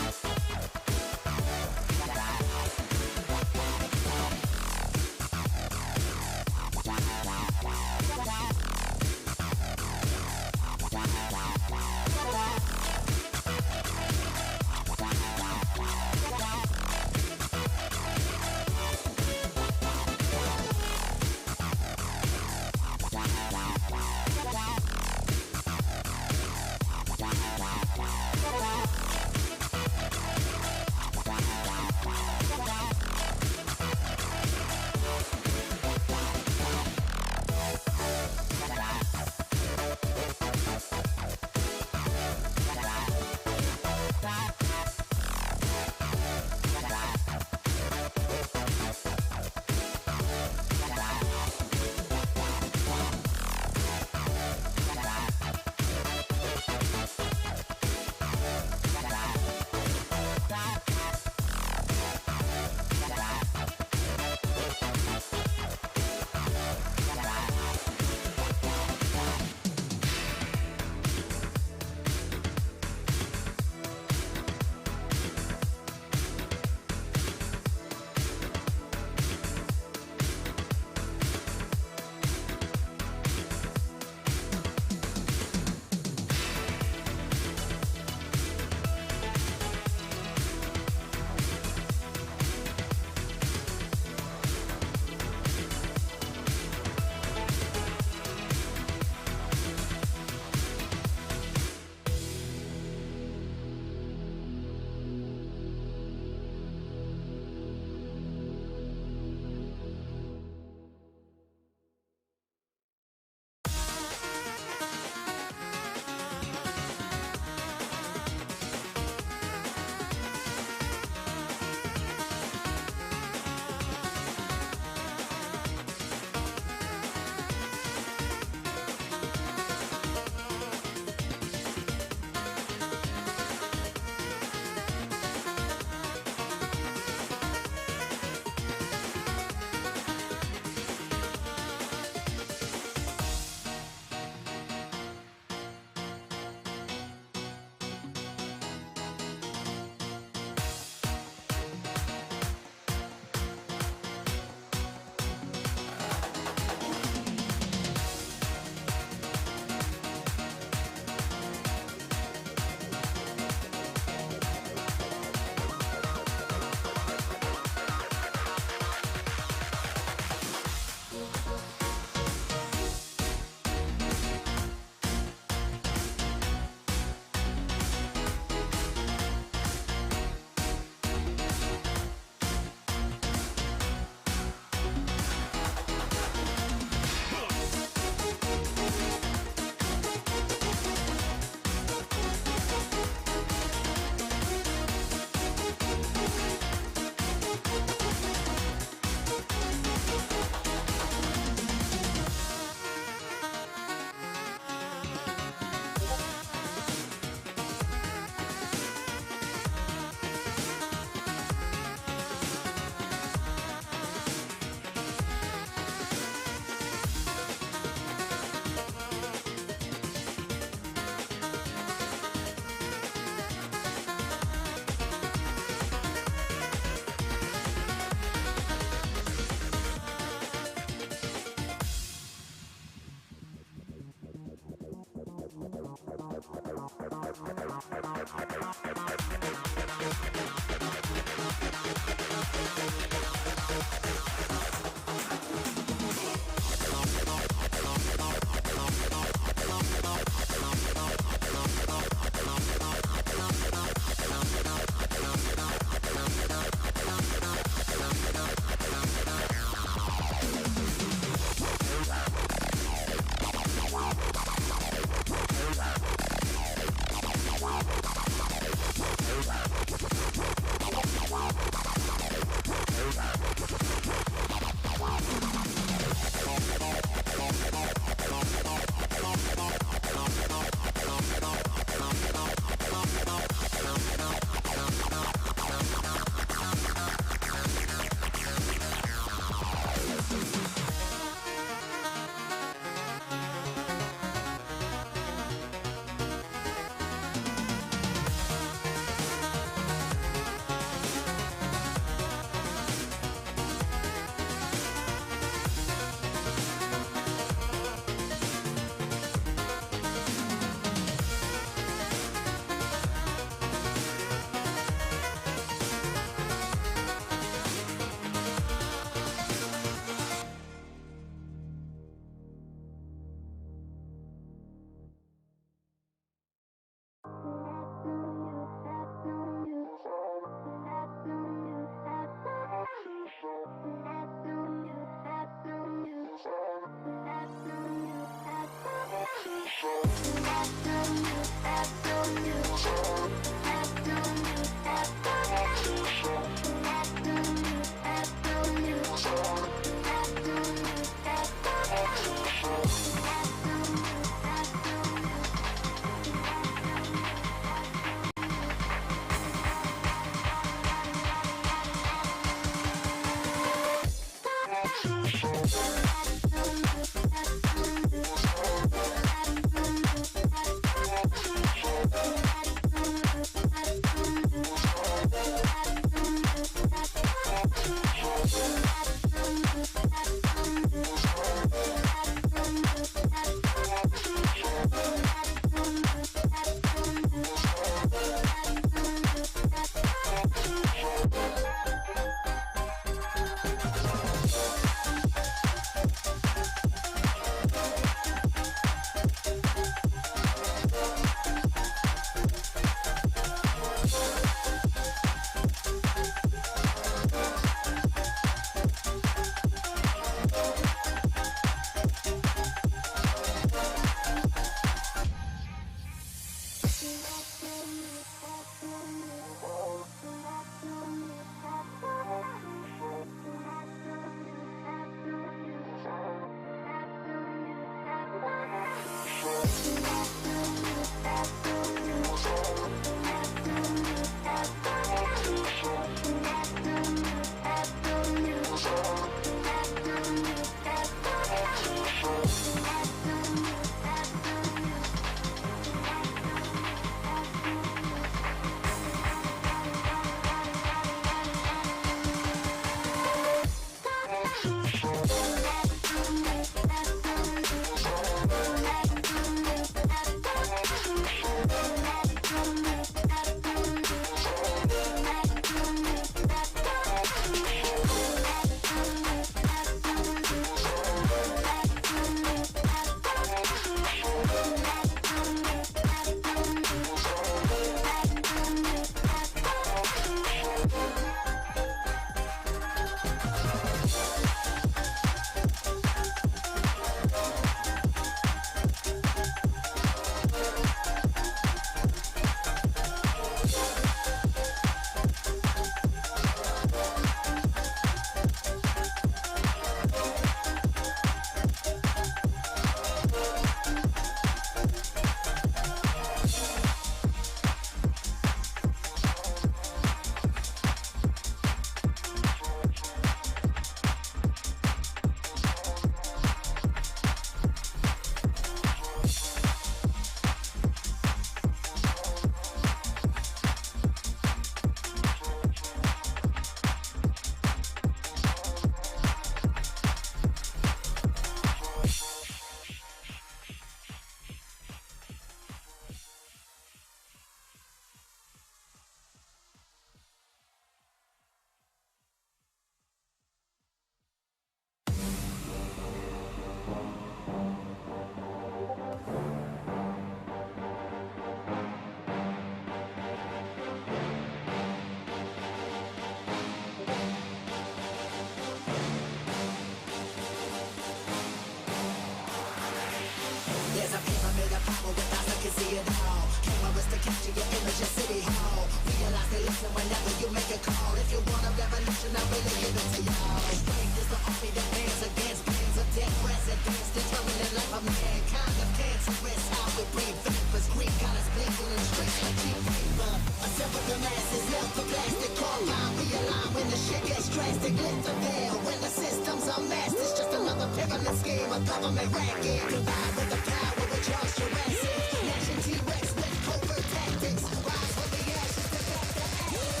There's a pyramid of power with eyes that can see it all. Cameras to capture your image at City Hall. Realize they listen whenever you make a call. If you want a revolution, I really give it to y'all. Strength is the army that bands against bands of dead presidents, determining life of mankind of cancerous. How we breathe vapors, green colors blinking and streets like cheap paper. Assemble the masses, melt the plastic, carbine, realign when the shit gets drastic. Lift the veil when the systems are masked. It's just another pyramid scheme, a government racket. Combined with the power of Charles Jurassic. Nation T-Rex with covert tactics. Rise from the ashes to back the axis.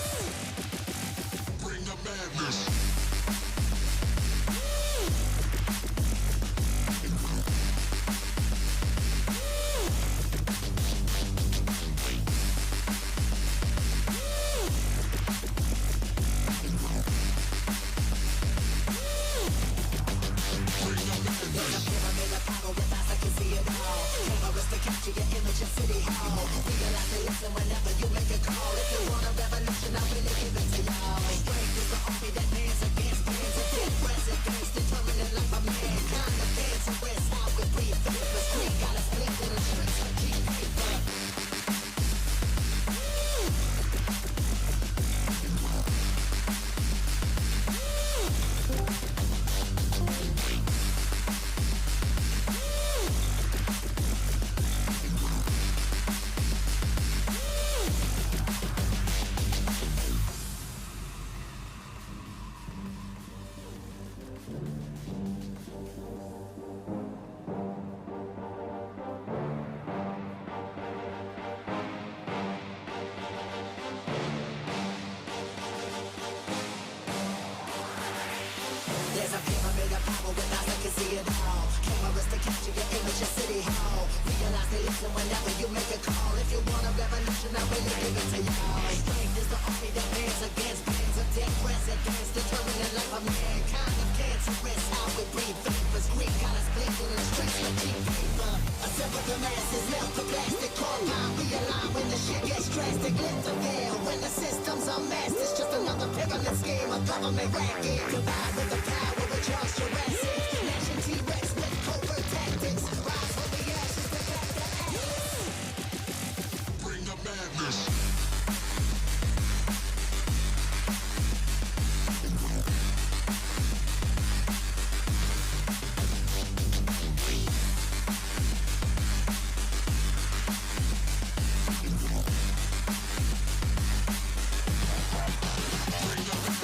Bring the madness. Capture your image in City Hall. Realize they listen whenever you make a call. If you want a revolution, I really give it to y'all. Strength is the army that bands against bands of dead presidents, determining life of mankind of cancerous. How we breathe vapors, green colors blinking in streets like cheap paper. There's a pyramid of power with eyes that can see it all. Cameras to capture your image at City Hall. Realize they listen whenever you make a call. If you want a revolution, I really give it to y'all. Strength is the army that bands against bands of dead presidents, determining life of mankind of cancerous. How we breathe vapors, green colors blinking in streets like cheap paper. Assemble the masses, melt the plastic, carbine, realign when the shit gets drastic. Lift the veil when the systems are masked. It's just another pyramid scheme, a government racket. Combined with the power of Charles Jurassic. Nation T-Rex with covert tactics. Rise from the ashes to back the axis. Bring the madness.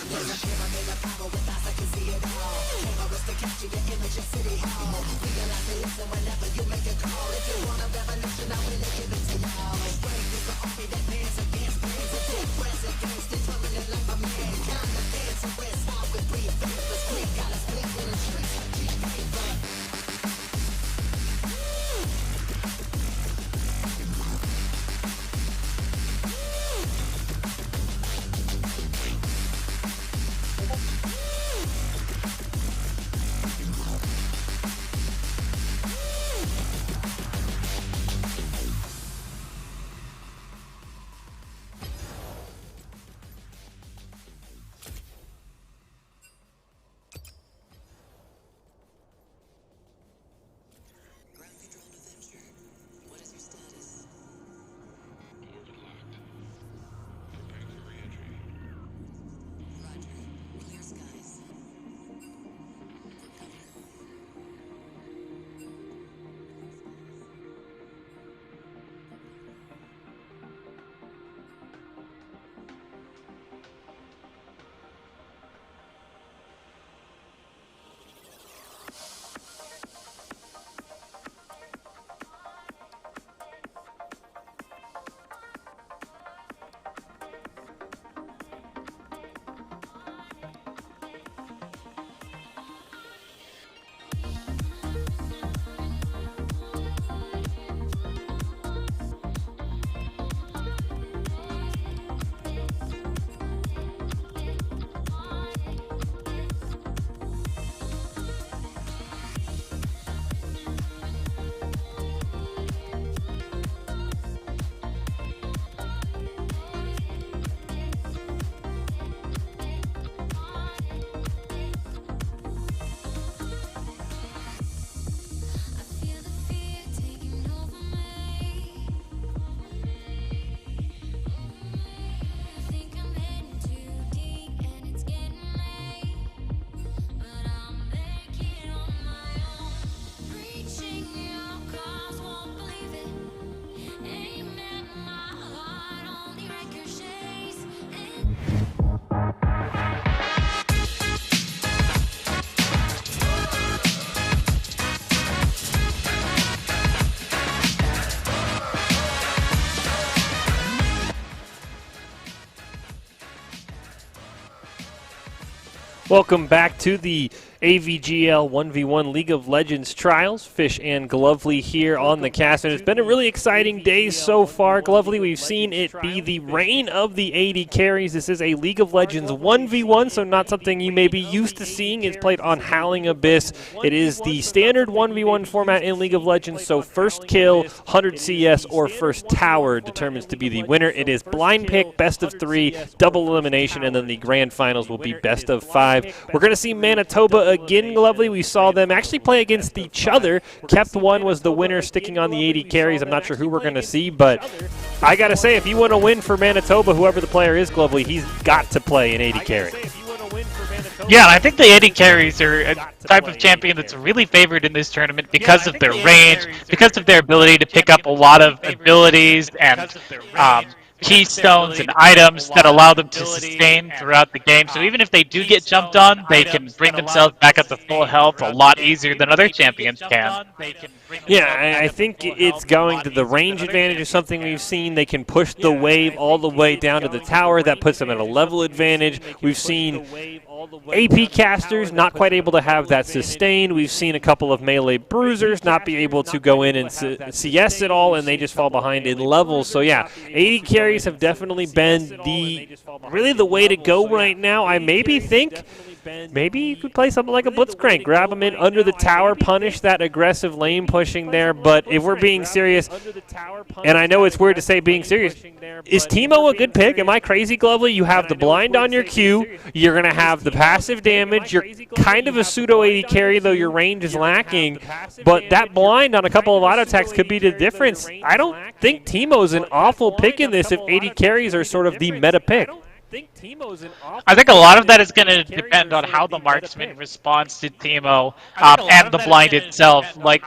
There's a pyramid of power with eyes that can see it all. Cameras to capture Welcome back to the AVGL 1v1 League of Legends trials. Fish and Glovely here on the cast, and it's been a really exciting day so far. Glovely, we've seen it be the reign of the AD carries. This is a League of Legends 1v1, so not something you may be used to seeing. It's played on Howling Abyss. It is the standard 1v1 format in League of Legends, so first kill, 100 CS, or first tower determines to be the winner. It is blind pick, best of 3, double elimination, and then the grand finals will be best of 5. We're going to see Manitoba again, Glovely. We saw them actually play against each other. Kept one was the winner, sticking on the 80 carries. I'm not sure who we're going to see, but I got to say, if you want to win for Manitoba, whoever the player is, Glovely, he's got to play an 80 carry. Yeah, I think the 80 carries are a type of champion that's really favored in this tournament because of their range, because of their ability to pick up a lot of abilities and keystones and items that allow them to sustain throughout the game. So even if they do get jumped on, they can bring themselves back up to full health a lot easier than other champions can. Yeah, I think it's going to the range advantage is something we've seen. They can push the wave all the way down to the tower. That puts them at a level advantage. We've seen AP casters not quite able to have that sustained. We've seen a couple of melee bruisers not be able to go in and CS at all, and they just fall behind in levels. So yeah, 80 carries have definitely been the way to go right now. I maybe think maybe you could play something like a Blitzcrank. Grab them in under the tower, punish that aggressive lane pushing there. But if we're being serious, and I know it's weird to say being serious, is Teemo a good pick? Am I crazy, Glovely? You have the blind on your Q. You're going to have the passive damage. You're kind of a pseudo 80 carry, though your range is lacking. But that blind on a couple of auto attacks could be the difference. I don't think Teemo's an awful pick in this if 80 carries are sort of the meta pick. I think a lot of that is going to depend on how the marksman responds to Teemo and the blind itself. Like,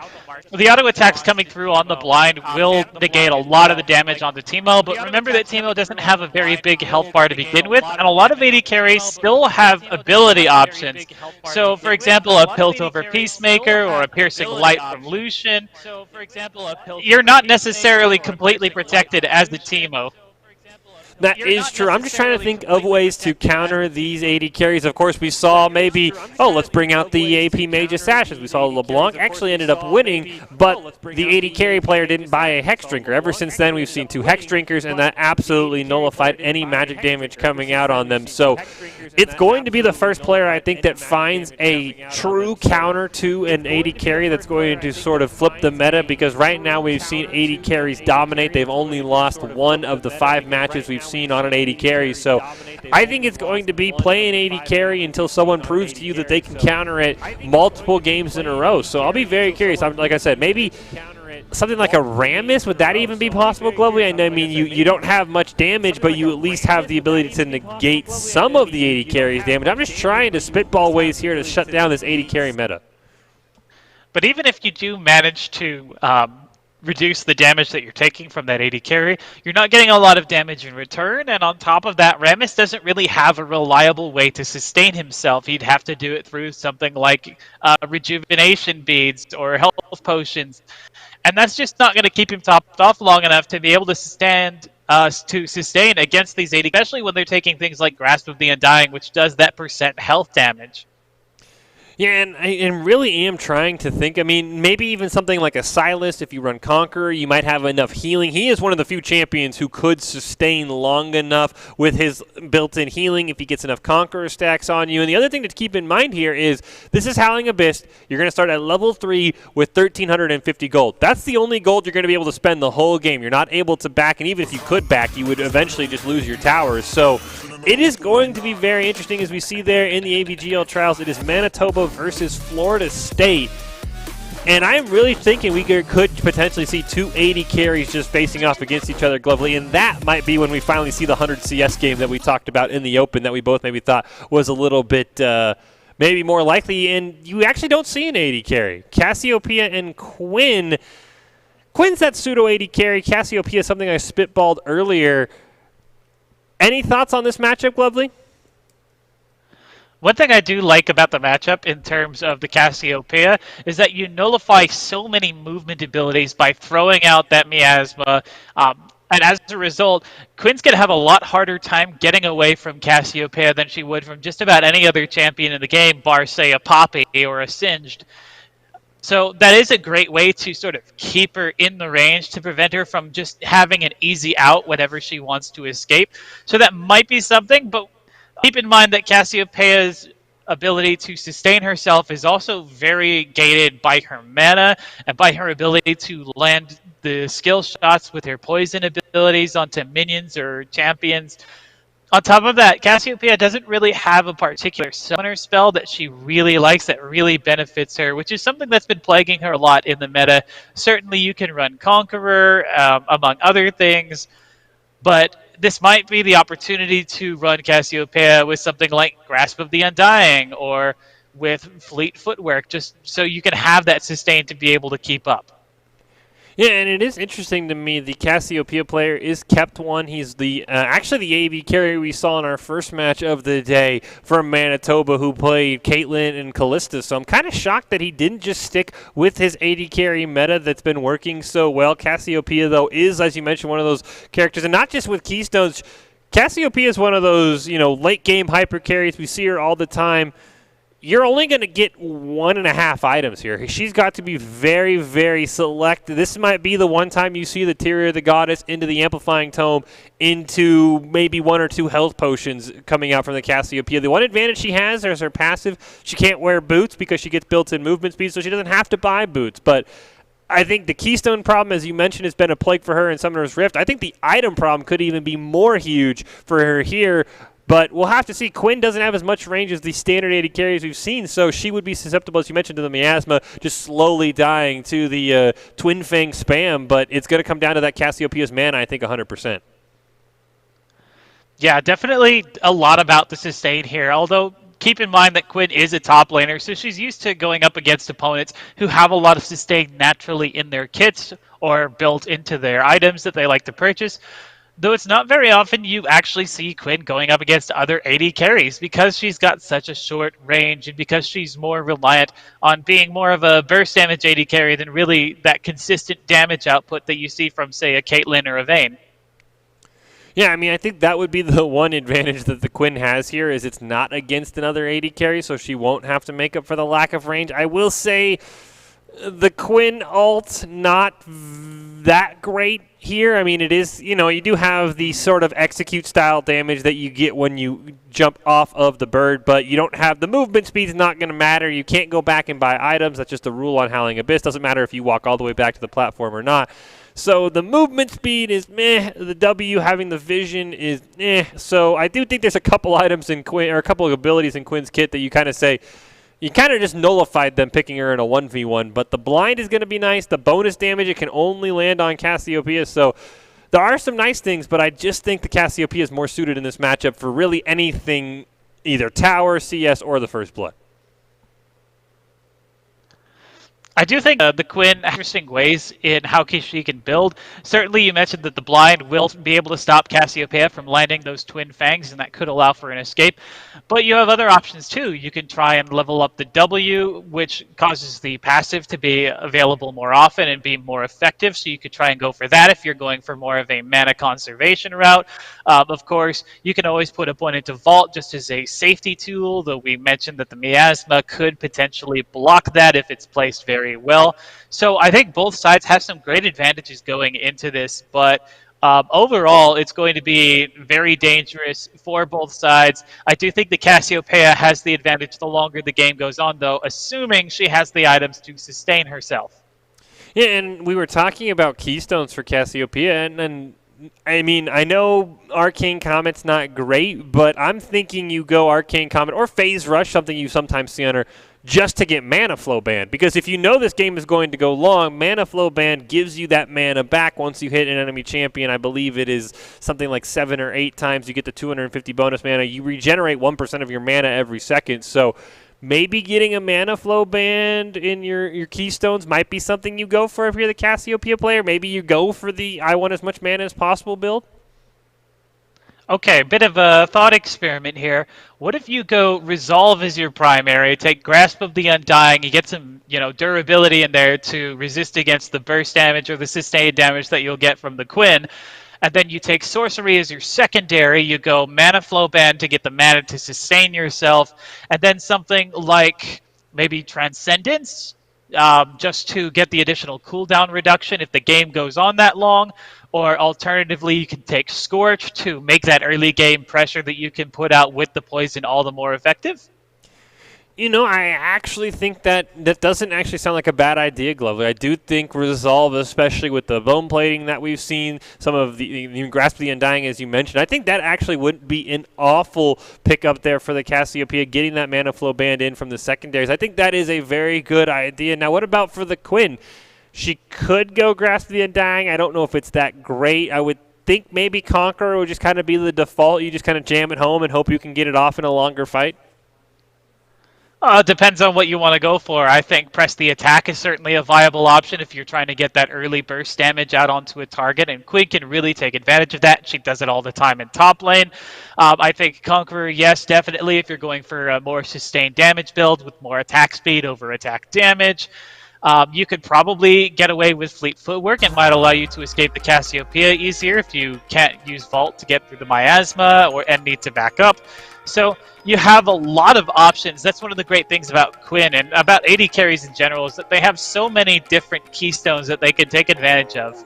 the auto attacks coming through on the blind will negate a lot of the damage onto Teemo, but remember that Teemo doesn't have a very big health bar to begin with, and a lot of AD carries still have ability options. So, for example, a Piltover Peacemaker or a Piercing Light from Lucian, you're not necessarily completely protected as the Teemo. That is true. I'm just trying to think of ways to counter these 80 carries. Of course, we saw maybe, let's bring out the AP Mage Assassins. We saw LeBlanc actually ended up winning, but the 80 carry player didn't buy a Hex Drinker. Ever since then, we've seen 2 Hex Drinkers, and that absolutely nullified any magic damage coming out on them. So it's going to be the first player, I think, that finds a true counter to an 80 carry that's going to sort of flip the meta, because right now we've seen 80 carries dominate. They've only lost 1 of the 5 matches we've seen on an 80 carry. So I think it's going to be play an 80 carry until someone proves to you that they can counter it multiple games in a row. So I'll be very curious. Like I said, maybe something like a Rammus, would that even be possible, Glovely? I mean, you don't have much damage, but you at least have the ability to negate some of the 80 carries damage. I'm just trying to spitball ways here to shut down this 80 carry meta. But even if you do manage to reduce the damage that you're taking from that 80 carry, you're not getting a lot of damage in return, and on top of that, Rammus doesn't really have a reliable way to sustain himself. He'd have to do it through something like rejuvenation beads or health potions, and that's just not going to keep him topped off long enough to be able to sustain against these 80, especially when they're taking things like Grasp of the Undying, which does that % health damage. Yeah, and I really am trying to think. I mean, maybe even something like a Silas. If you run Conqueror, you might have enough healing. He is one of the few champions who could sustain long enough with his built-in healing if he gets enough Conqueror stacks on you. And the other thing to keep in mind here is this is Howling Abyss. You're going to start at level 3 with 1,350 gold. That's the only gold you're going to be able to spend the whole game. You're not able to back, and even if you could back, you would eventually just lose your towers. So it is going to be very interesting as we see there in the AVGL trials. It is Manitoba versus Florida State. And I'm really thinking we could potentially see 280 carries just facing off against each other, Glovely, and that might be when we finally see the 100 CS game that we talked about in the Open that we both maybe thought was a little bit maybe more likely, and you actually don't see an 80 carry. Cassiopeia and Quinn. Quinn's that pseudo 80 carry. Cassiopeia is something I spitballed earlier. Any thoughts on this matchup, Glovely? One thing I do like about the matchup in terms of the Cassiopeia is that you nullify so many movement abilities by throwing out that miasma, And as a result, Quinn's going to have a lot harder time getting away from Cassiopeia than she would from just about any other champion in the game, bar, say, a Poppy or a Singed. So that is a great way to sort of keep her in the range to prevent her from just having an easy out whenever she wants to escape. So that might be something, but keep in mind that Cassiopeia's ability to sustain herself is also very gated by her mana and by her ability to land the skill shots with her poison abilities onto minions or champions. On top of that, Cassiopeia doesn't really have a particular summoner spell that she really likes that really benefits her, which is something that's been plaguing her a lot in the meta. Certainly, you can run Conqueror, among other things, but this might be the opportunity to run Cassiopeia with something like Grasp of the Undying or with Fleet Footwork, just so you can have that sustain to be able to keep up. Yeah, and it is interesting to me. The Cassiopeia player is kept one. He's the actually the AV carry we saw in our first match of the day from Manitoba, who played Caitlyn and Callista. So I'm kind of shocked that he didn't just stick with his AD carry meta that's been working so well. Cassiopeia, though, is, as you mentioned, one of those characters, and not just with Keystones. Cassiopeia is one of those, late game hyper carries. We see her all the time. You're only going to get 1.5 items here. She's got to be very, very select. This might be the one time you see the Tyria of the Goddess into the Amplifying Tome, into maybe 1 or 2 health potions coming out from the Cassiopeia. The one advantage she has is her passive. She can't wear boots because she gets built-in movement speed, so she doesn't have to buy boots. But I think the Keystone problem, as you mentioned, has been a plague for her in Summoner's Rift. I think the item problem could even be more huge for her here. But we'll have to see. Quinn doesn't have as much range as the standard AD carries we've seen, so she would be susceptible, as you mentioned, to the miasma, just slowly dying to the Twin Fang spam. But it's going to come down to that Cassiopeia's mana, I think, 100%. Yeah, definitely a lot about the sustain here, although keep in mind that Quinn is a top laner, so she's used to going up against opponents who have a lot of sustain naturally in their kits or built into their items that they like to purchase. Though it's not very often you actually see Quinn going up against other AD carries because she's got such a short range and because she's more reliant on being more of a burst damage AD carry than really that consistent damage output that you see from, say, a Caitlyn or a Vayne. Yeah, I mean, I think that would be the one advantage that the Quinn has here is it's not against another AD carry, so she won't have to make up for the lack of range. I will say the Quinn ult, not that great here. I mean, it is, you do have the sort of execute style damage that you get when you jump off of the bird, but you don't have the movement speed's not going to matter. You can't go back and buy items. That's just a rule on Howling Abyss. Doesn't matter if you walk all the way back to the platform or not. So the movement speed is meh. The W having the vision is eh. So I do think there's a couple items in Quinn, or a couple of abilities in Quinn's kit that you kind of say, you kind of just nullified them picking her in a 1v1, but the blind is going to be nice. The bonus damage, it can only land on Cassiopeia, so there are some nice things, but I just think the Cassiopeia is more suited in this matchup for really anything, either tower, CS, or the First Blood. I do think the Quinn has interesting ways in how she can build. Certainly, you mentioned that the blind will be able to stop Cassiopeia from landing those twin fangs, and that could allow for an escape. But you have other options too. You can try and level up the W, which causes the passive to be available more often and be more effective. So you could try and go for that if you're going for more of a mana conservation route. Of course, you can always put up one into Vault just as a safety tool, though we mentioned that the miasma could potentially block that if it's placed very well. So I think both sides have some great advantages going into this, but overall it's going to be very dangerous for both sides. I do think the Cassiopeia has the advantage the longer the game goes on, though, assuming she has the items to sustain herself. Yeah, and we were talking about keystones for Cassiopeia, and I mean, I know Arcane Comet's not great, but I'm thinking you go Arcane Comet or Phase Rush, something you sometimes see on her, just to get Mana Flow Band. Because if you know this game is going to go long, Mana Flow Band gives you that mana back once you hit an enemy champion. I believe it is something like 7 or 8 times you get the 250 bonus mana. You regenerate 1% of your mana every second, so maybe getting a Mana Flow Band in your keystones might be something you go for if you're the Cassiopeia player. Maybe you go for the I want as much mana as possible build. Okay, a bit of a thought experiment here. What if you go Resolve as your primary, take Grasp of the Undying, you get some, durability in there to resist against the burst damage or the sustained damage that you'll get from the Quinn, and then you take sorcery as your secondary. You go mana flow band to get the mana to sustain yourself, and then something like maybe transcendence, just to get the additional cooldown reduction if the game goes on that long. Or alternatively, you can take Scorch to make that early game pressure that you can put out with the poison all the more effective. I actually think that doesn't actually sound like a bad idea, Glovely. I do think Resolve, especially with the bone plating that we've seen, some of the even Grasp of the Undying, as you mentioned, I think that actually wouldn't be an awful pickup there for the Cassiopeia, getting that mana flow band in from the secondaries. I think that is a very good idea. Now, what about for the Quinn? She could go Grasp of the Undying. I don't know if it's that great. I would think maybe Conqueror would just kind of be the default. You just kind of jam it home and hope you can get it off in a longer fight. Depends on what you want to go for. I think press the attack is certainly a viable option if you're trying to get that early burst damage out onto a target, and Quinn can really take advantage of that. She does it all the time in top lane. I think Conqueror, yes, definitely, if you're going for a more sustained damage build with more attack speed over attack damage. You could probably get away with Fleet Footwork. It might allow you to escape the Cassiopeia easier if you can't use Vault to get through the miasma and need to back up. So you have a lot of options. That's one of the great things about Quinn and about AD carries in general, is that they have so many different keystones that they can take advantage of.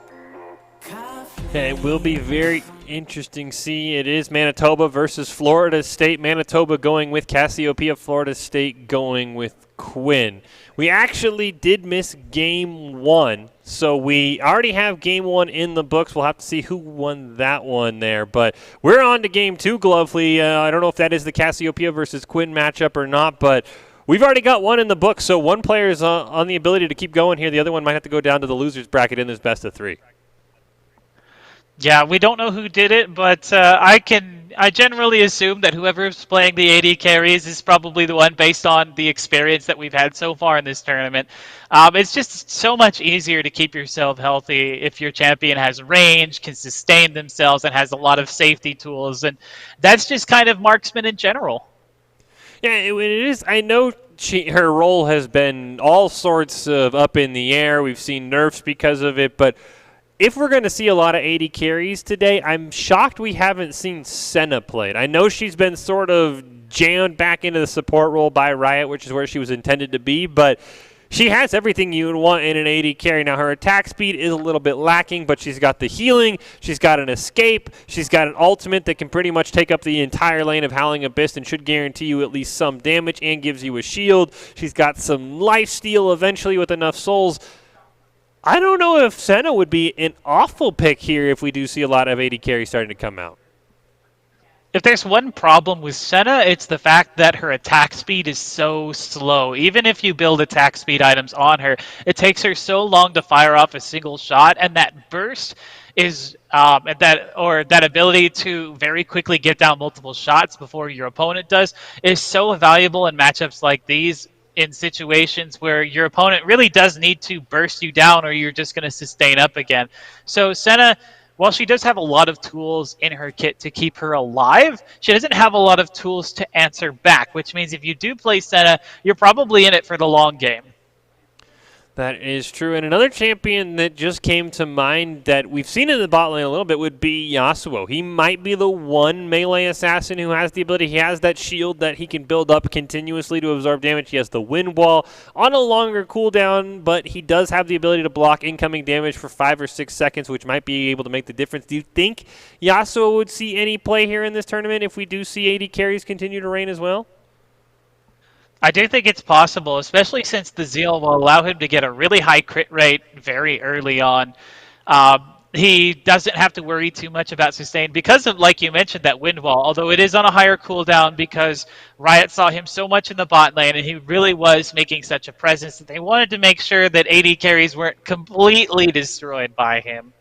It will be very interesting. See, it is Manitoba versus Florida State. Manitoba going with Cassiopeia, Florida State going with Quinn. We actually did miss game one, so we already have game one in the books. We'll have to see who won that one there, but we're on to game two, Glovely. I don't know if that is the Cassiopeia versus Quinn matchup or not, but we've already got one in the book, so one player is on the ability to keep going here. The other one might have to go down to the losers bracket in this best of three. Yeah, we don't know who did it, but I generally assume that whoever's playing the AD carries is probably the one based on the experience that we've had so far in this tournament. It's just so much easier to keep yourself healthy if your champion has range, can sustain themselves, and has a lot of safety tools, and that's just kind of marksman in general. Yeah, it is. I know her role has been all sorts of up in the air. We've seen nerfs because of it, but if we're going to see a lot of AD carries today, I'm shocked we haven't seen Senna played. I know she's been sort of jammed back into the support role by Riot, which is where she was intended to be, but she has everything you would want in an AD carry. Now, her attack speed is a little bit lacking, but she's got the healing, she's got an escape, she's got an ultimate that can pretty much take up the entire lane of Howling Abyss and should guarantee you at least some damage and gives you a shield. She's got some lifesteal eventually with enough souls. I don't know if Senna would be an awful pick here if we do see a lot of AD carry starting to come out. If there's one problem with Senna, it's the fact that her attack speed is so slow. Even if you build attack speed items on her, it takes her so long to fire off a single shot, and that burst is that ability to very quickly get down multiple shots before your opponent does is so valuable in matchups like these, in situations where your opponent really does need to burst you down or you're just going to sustain up again. So Senna, while she does have a lot of tools in her kit to keep her alive, she doesn't have a lot of tools to answer back, which means if you do play Senna, you're probably in it for the long game. That is true. And another champion that just came to mind that we've seen in the bot lane a little bit would be Yasuo. He might be the one melee assassin who has the ability. He has that shield that he can build up continuously to absorb damage. He has the wind wall on a longer cooldown, but he does have the ability to block incoming damage for 5 or 6 seconds, which might be able to make the difference. Do you think Yasuo would see any play here in this tournament if we do see AD carries continue to reign as well? I do think it's possible, especially since the Zeal will allow him to get a really high crit rate very early on. He doesn't have to worry too much about sustain because of, like you mentioned, that wind wall, although it is on a higher cooldown because Riot saw him so much in the bot lane and he really was making such a presence that they wanted to make sure that AD carries weren't completely destroyed by him.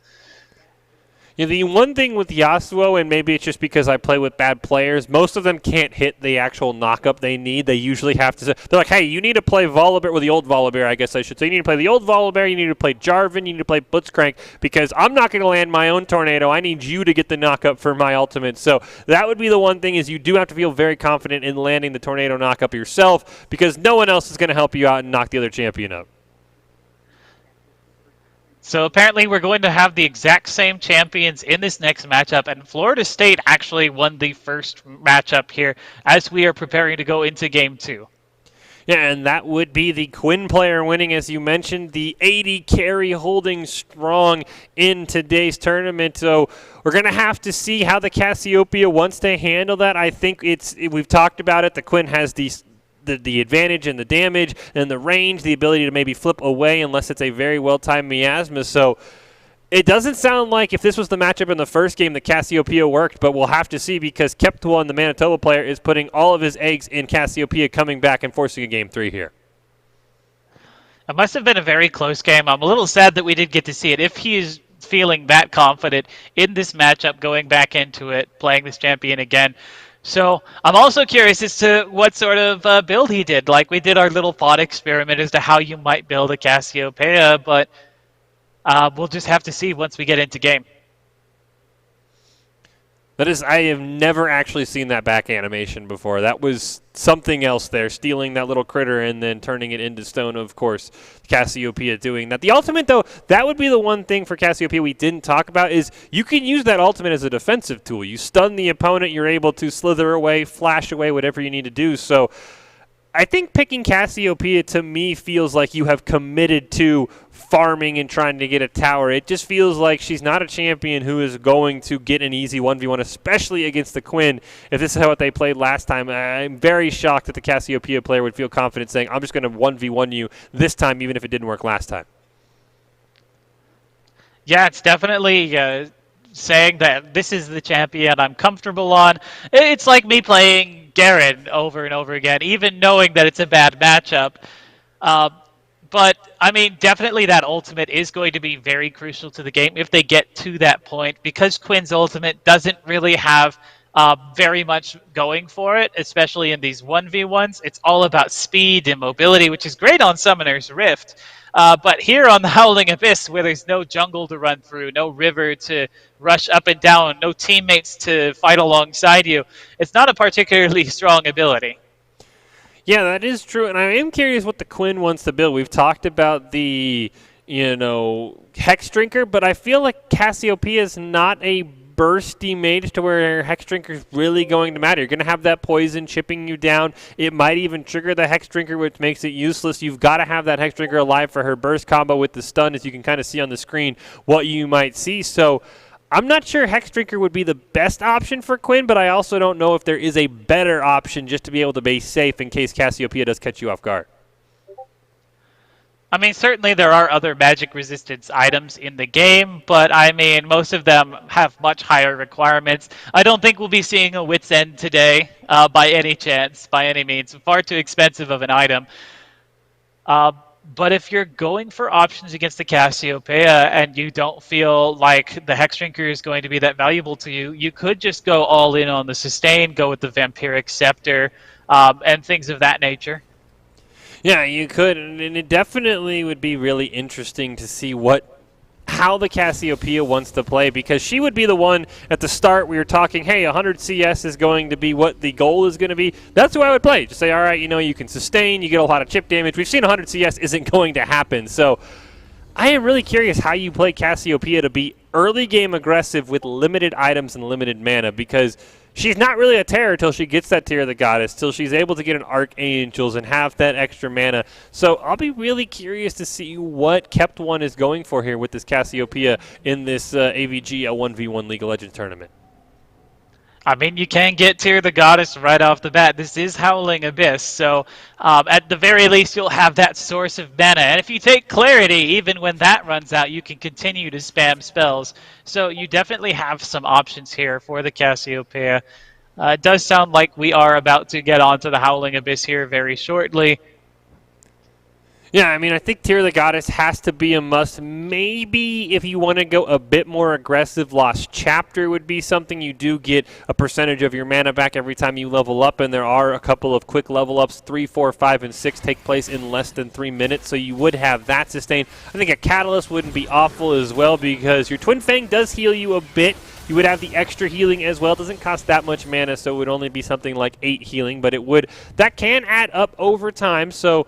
Yeah, the one thing with Yasuo, and maybe it's just because I play with bad players, most of them can't hit the actual knock-up they need. They usually have to... They're like, hey, you need to play Volibear, or the old Volibear, I guess I should say. You need to play the old Volibear, you need to play Jarvan, you need to play Blitzcrank, because I'm not going to land my own Tornado. I need you to get the knock-up for my ultimate. So that would be the one thing, is you do have to feel very confident in landing the Tornado knock-up yourself, because no one else is going to help you out and knock the other champion up. So apparently we're going to have the exact same champions in this next matchup, and Florida State actually won the first matchup here as we are preparing to go into Game 2. Yeah, and that would be the Quinn player winning, as you mentioned, the 80 carry holding strong in today's tournament. So we're going to have to see how the Cassiopeia wants to handle that. I think we've talked about it. The Quinn has the advantage and the damage and the range, the ability to maybe flip away unless it's a very well-timed miasma. So it doesn't sound like if this was the matchup in the first game, the Cassiopeia worked, but we'll have to see because Keptuan, the Manitoba player, is putting all of his eggs in Cassiopeia coming back and forcing a Game 3 here. It must have been a very close game. I'm a little sad that we did get to see it. If he is feeling that confident in this matchup, going back into it, playing this champion again. So I'm also curious as to what sort of build he did. Like we did our little thought experiment as to how you might build a Cassiopeia, but we'll just have to see once we get into game. I have never actually seen that back animation before. That was something else there, stealing that little critter and then turning it into stone, of course. Cassiopeia doing that. The ultimate, though, that would be the one thing for Cassiopeia we didn't talk about is you can use that ultimate as a defensive tool. You stun the opponent, you're able to slither away, flash away, whatever you need to do. So I think picking Cassiopeia to me feels like you have committed to farming and trying to get a tower. It just feels like she's not a champion who is going to get an easy 1v1, especially against the Quinn. If this is how they played last time, I'm very shocked that the Cassiopeia player would feel confident saying, I'm just going to 1v1 you this time, even if it didn't work last time. Yeah, it's definitely saying that this is the champion I'm comfortable on. It's like me playing Garen over and over again, even knowing that it's a bad matchup. But, I mean, definitely that ultimate is going to be very crucial to the game if they get to that point, because Quinn's ultimate doesn't really have very much going for it, especially in these 1v1s. It's all about speed and mobility, which is great on Summoner's Rift. But here on the Howling Abyss, where there's no jungle to run through, no river to rush up and down, no teammates to fight alongside you, it's not a particularly strong ability. Yeah, that is true, and I am curious what the Quinn wants to build. We've talked about the, Hex Drinker, but I feel like Cassiopeia is not a bursty mage to where Hex Drinker is really going to matter. You're going to have that poison chipping you down. It might even trigger the Hex Drinker, which makes it useless. You've got to have that Hex Drinker alive for her burst combo with the stun, as you can kind of see on the screen what you might see. So I'm not sure Hex Drinker would be the best option for Quinn, but I also don't know if there is a better option just to be able to be safe in case Cassiopeia does catch you off guard. I mean, certainly there are other magic resistance items in the game, but I mean, most of them have much higher requirements. I don't think we'll be seeing a Wit's End today by any chance, by any means. Far too expensive of an item. But if you're going for options against the Cassiopeia and you don't feel like the Hex Drinker is going to be that valuable to you, you could just go all in on the sustain, go with the Vampiric Scepter, and things of that nature. Yeah, you could, and it definitely would be really interesting to see how the Cassiopeia wants to play, because she would be the one at the start we were talking, hey, 100 CS is going to be what the goal is going to be. That's who I would play. Just say, all right, you can sustain, you get a lot of chip damage. We've seen 100 CS isn't going to happen. So I am really curious how you play Cassiopeia to be early game aggressive with limited items and limited mana, because she's not really a terror till she gets that Tear of the Goddess, till she's able to get an Archangels and have that extra mana. So I'll be really curious to see what Kept1 is going for here with this Cassiopeia in this AVG 1v1 League of Legends tournament. I mean, you can get Tear of the Goddess right off the bat. This is Howling Abyss, so at the very least, you'll have that source of mana. And if you take Clarity, even when that runs out, you can continue to spam spells. So you definitely have some options here for the Cassiopeia. It does sound like we are about to get onto the Howling Abyss here very shortly. Yeah, I mean, I think Tear of the Goddess has to be a must. Maybe if you want to go a bit more aggressive, Lost Chapter would be something. You do get a percentage of your mana back every time you level up, and there are a couple of quick level ups. 3, 4, 5, and 6 take place in less than 3 minutes, so you would have that sustained. I think a Catalyst wouldn't be awful as well, because your Twin Fang does heal you a bit. You would have the extra healing as well. It doesn't cost that much mana, so it would only be something like 8 healing, but that can add up over time, so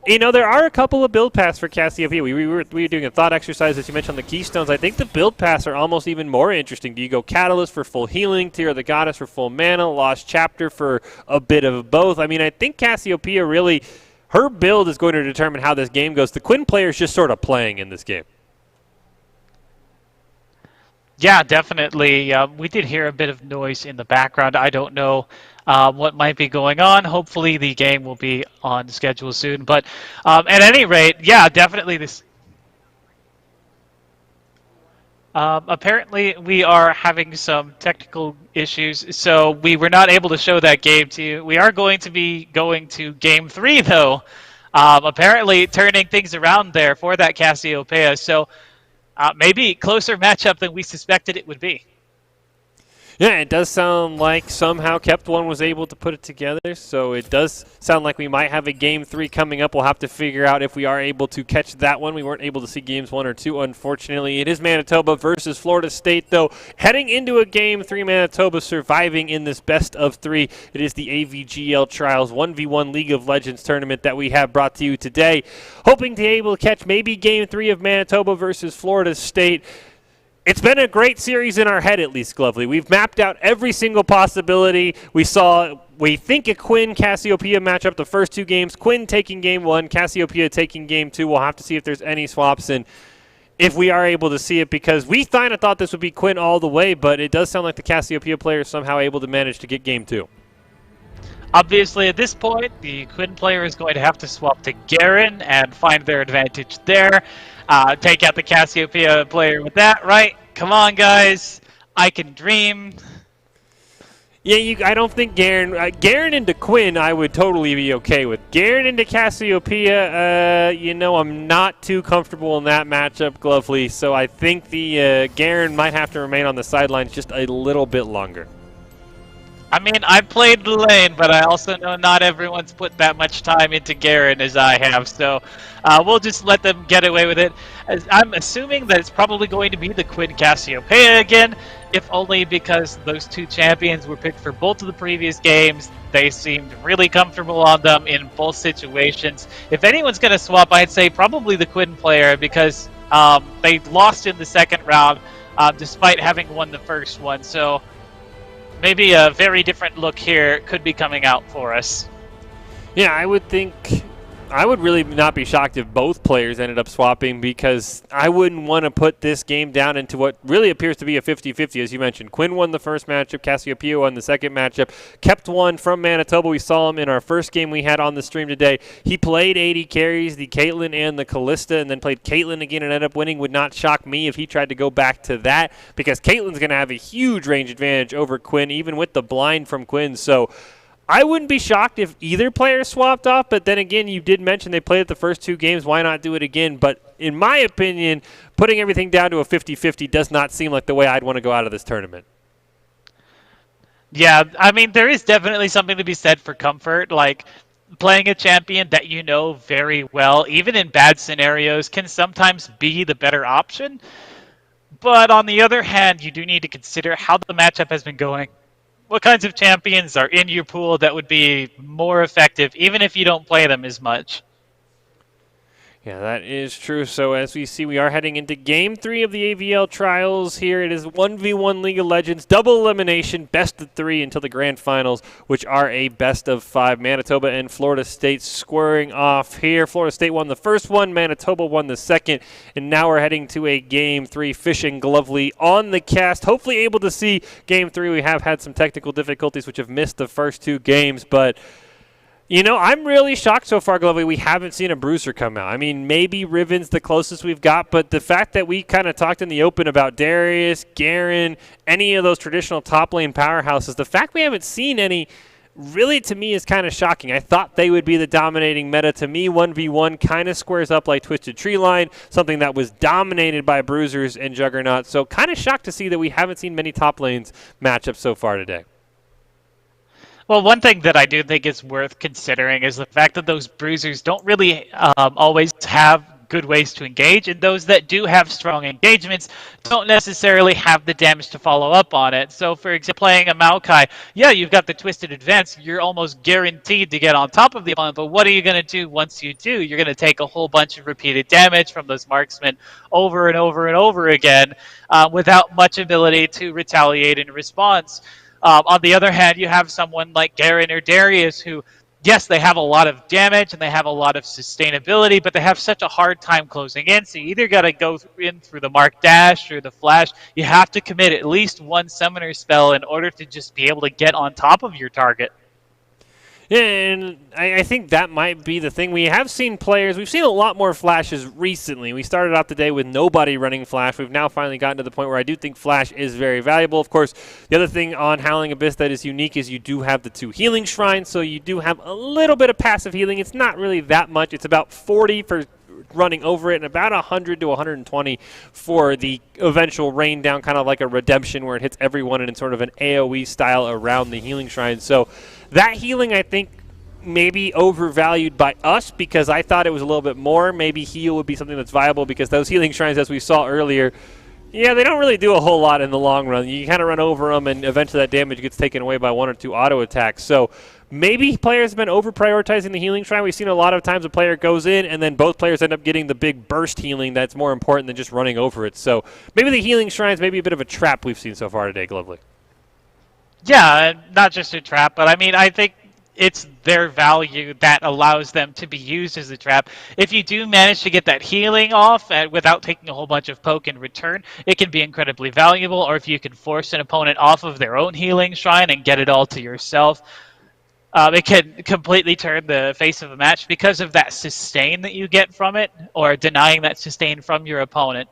There are a couple of build paths for Cassiopeia. We were doing a thought exercise, as you mentioned, on the Keystones. I think the build paths are almost even more interesting. Do you go Catalyst for full healing, Tear of the Goddess for full mana, Lost Chapter for a bit of both? I mean, I think Cassiopeia really, her build is going to determine how this game goes. The Quinn player is just sort of playing in this game. Yeah, definitely. We did hear a bit of noise in the background. I don't know what might be going on. Hopefully the game will be on schedule soon. But at any rate, yeah, definitely this. Apparently we are having some technical issues, so we were not able to show that game to you. We are going to be going to Game 3, though. Apparently turning things around there for that Cassiopeia. So maybe closer matchup than we suspected it would be. Yeah, it does sound like somehow Kept One was able to put it together, so it does sound like we might have a Game 3 coming up. We'll have to figure out if we are able to catch that one. We weren't able to see Games 1 or 2, unfortunately. It is Manitoba versus Florida State, though. Heading into a Game 3, Manitoba surviving in this best of 3. It is the AVGL Trials 1v1 League of Legends tournament that we have brought to you today. Hoping to be able to catch maybe Game 3 of Manitoba versus Florida State. It's been a great series in our head, at least, Glovely. We've mapped out every single possibility. We think a Quinn-Cassiopeia matchup the first 2 games. Quinn taking Game 1, Cassiopeia taking Game 2. We'll have to see if there's any swaps and if we are able to see it, because we kind of thought this would be Quinn all the way, but it does sound like the Cassiopeia player is somehow able to manage to get Game 2. Obviously, at this point, the Quinn player is going to have to swap to Garen and find their advantage there. Take out the Cassiopeia player with that, right? Come on, guys. I can dream. Yeah, I don't think Garen into Quinn I would totally be okay with. Garen into Cassiopeia, I'm not too comfortable in that matchup, Glovely, so I think the Garen might have to remain on the sidelines just a little bit longer. I mean, I played the lane, but I also know not everyone's put that much time into Garen as I have, so we'll just let them get away with it. I'm assuming that it's probably going to be the Quinn Cassiopeia again, if only because those 2 champions were picked for both of the previous games. They seemed really comfortable on them in both situations. If anyone's going to swap, I'd say probably the Quinn player, because they lost in the second round despite having won the first one, so maybe a very different look here could be coming out for us. Yeah, I would really not be shocked if both players ended up swapping, because I wouldn't want to put this game down into what really appears to be a 50-50, as you mentioned. Quinn won the first matchup, Cassiopeia won the second matchup. Kept One from Manitoba. We saw him in our first game we had on the stream today. He played 80 carries, the Caitlyn and the Callista, and then played Caitlyn again and ended up winning. Would not shock me if he tried to go back to that, because Caitlyn's going to have a huge range advantage over Quinn, even with the blind from Quinn. So I wouldn't be shocked if either player swapped off, but then again, you did mention they played it the first 2 games. Why not do it again? But in my opinion, putting everything down to a 50-50 does not seem like the way I'd want to go out of this tournament. Yeah, I mean, there is definitely something to be said for comfort. Like, playing a champion that you know very well, even in bad scenarios, can sometimes be the better option. But on the other hand, you do need to consider how the matchup has been going. What kinds of champions are in your pool that would be more effective, even if you don't play them as much? Yeah, that is true. So as we see, we are heading into Game 3 of the AVL Trials here. It is 1v1 League of Legends, double elimination, best of 3 until the grand finals, which are a best of 5. Manitoba and Florida State squaring off here. Florida State won the first one, Manitoba won the second, and now we're heading to a Game 3. Fish and Glovely on the cast. Hopefully able to see Game 3. We have had some technical difficulties, which have missed the first 2 games, but I'm really shocked so far, Glovely, we haven't seen a bruiser come out. I mean, maybe Riven's the closest we've got, but the fact that we kind of talked in the open about Darius, Garen, any of those traditional top lane powerhouses, the fact we haven't seen any really, to me, is kind of shocking. I thought they would be the dominating meta. To me, 1v1 kind of squares up like Twisted Tree Line, something that was dominated by bruisers and Juggernaut. So kind of shocked to see that we haven't seen many top lanes matchups so far today. Well, one thing that I do think is worth considering is the fact that those bruisers don't really always have good ways to engage, and those that do have strong engagements don't necessarily have the damage to follow up on it. So, for example, playing a Maokai, yeah, you've got the Twisted Advance. You're almost guaranteed to get on top of the opponent, but what are you going to do once you do? You're going to take a whole bunch of repeated damage from those marksmen over and over and over again without much ability to retaliate in response. On the other hand, you have someone like Garen or Darius who, yes, they have a lot of damage and they have a lot of sustainability, but they have such a hard time closing in. So you either got to go in through the Mark Dash or the Flash. You have to commit at least one summoner spell in order to just be able to get on top of your target. Yeah, and I think that might be the thing. We have seen players, we've seen a lot more flashes recently. We started out the day with nobody running flash. We've now finally gotten to the point where I do think flash is very valuable. Of course, the other thing on Howling Abyss that is unique is you do have the 2 healing shrines, so you do have a little bit of passive healing. It's not really that much. It's about 40 for running over it and about 100 to 120 for the eventual rain down, kind of like a redemption where it hits everyone in sort of an AoE style around the healing shrine. So that healing, I think, maybe overvalued by us because I thought it was a little bit more. Maybe heal would be something that's viable because those healing shrines, as we saw earlier, yeah, they don't really do a whole lot in the long run. You kind of run over them, and eventually that damage gets taken away by 1 or 2 auto attacks. So maybe players have been over-prioritizing the healing shrine. We've seen a lot of times a player goes in, and then both players end up getting the big burst healing that's more important than just running over it. So maybe the healing shrines may be a bit of a trap we've seen so far today, Glovely. Yeah, not just a trap, but I mean, I think it's their value that allows them to be used as a trap. If you do manage to get that healing off without taking a whole bunch of poke in return, it can be incredibly valuable. Or if you can force an opponent off of their own healing shrine and get it all to yourself, it can completely turn the face of a match because of that sustain that you get from it, or denying that sustain from your opponent.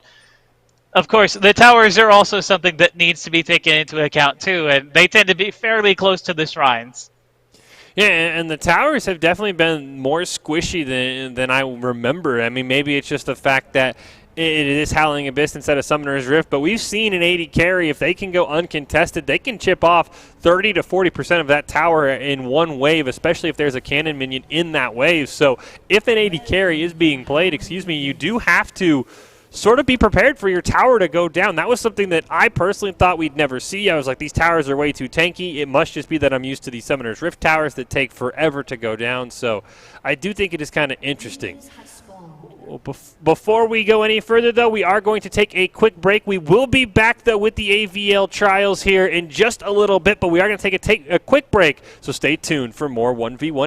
Of course, the towers are also something that needs to be taken into account too, and they tend to be fairly close to the shrines. Yeah, and the towers have definitely been more squishy than I remember. I mean, maybe it's just the fact that it is Howling Abyss instead of Summoner's Rift, but we've seen an 80 carry, if they can go uncontested, they can chip off 30 to 40% of that tower in one wave, especially if there's a cannon minion in that wave. So if an 80 carry is being played, you do have to sort of be prepared for your tower to go down. That was something that I personally thought we'd never see. I was like, these towers are way too tanky. It must just be that I'm used to these Summoner's Rift towers that take forever to go down. So I do think it is kind of interesting. Well, before we go any further, though, we are going to take a quick break. We will be back, though, with the AVL trials here in just a little bit, but we are going to take a quick break, so stay tuned for more 1v1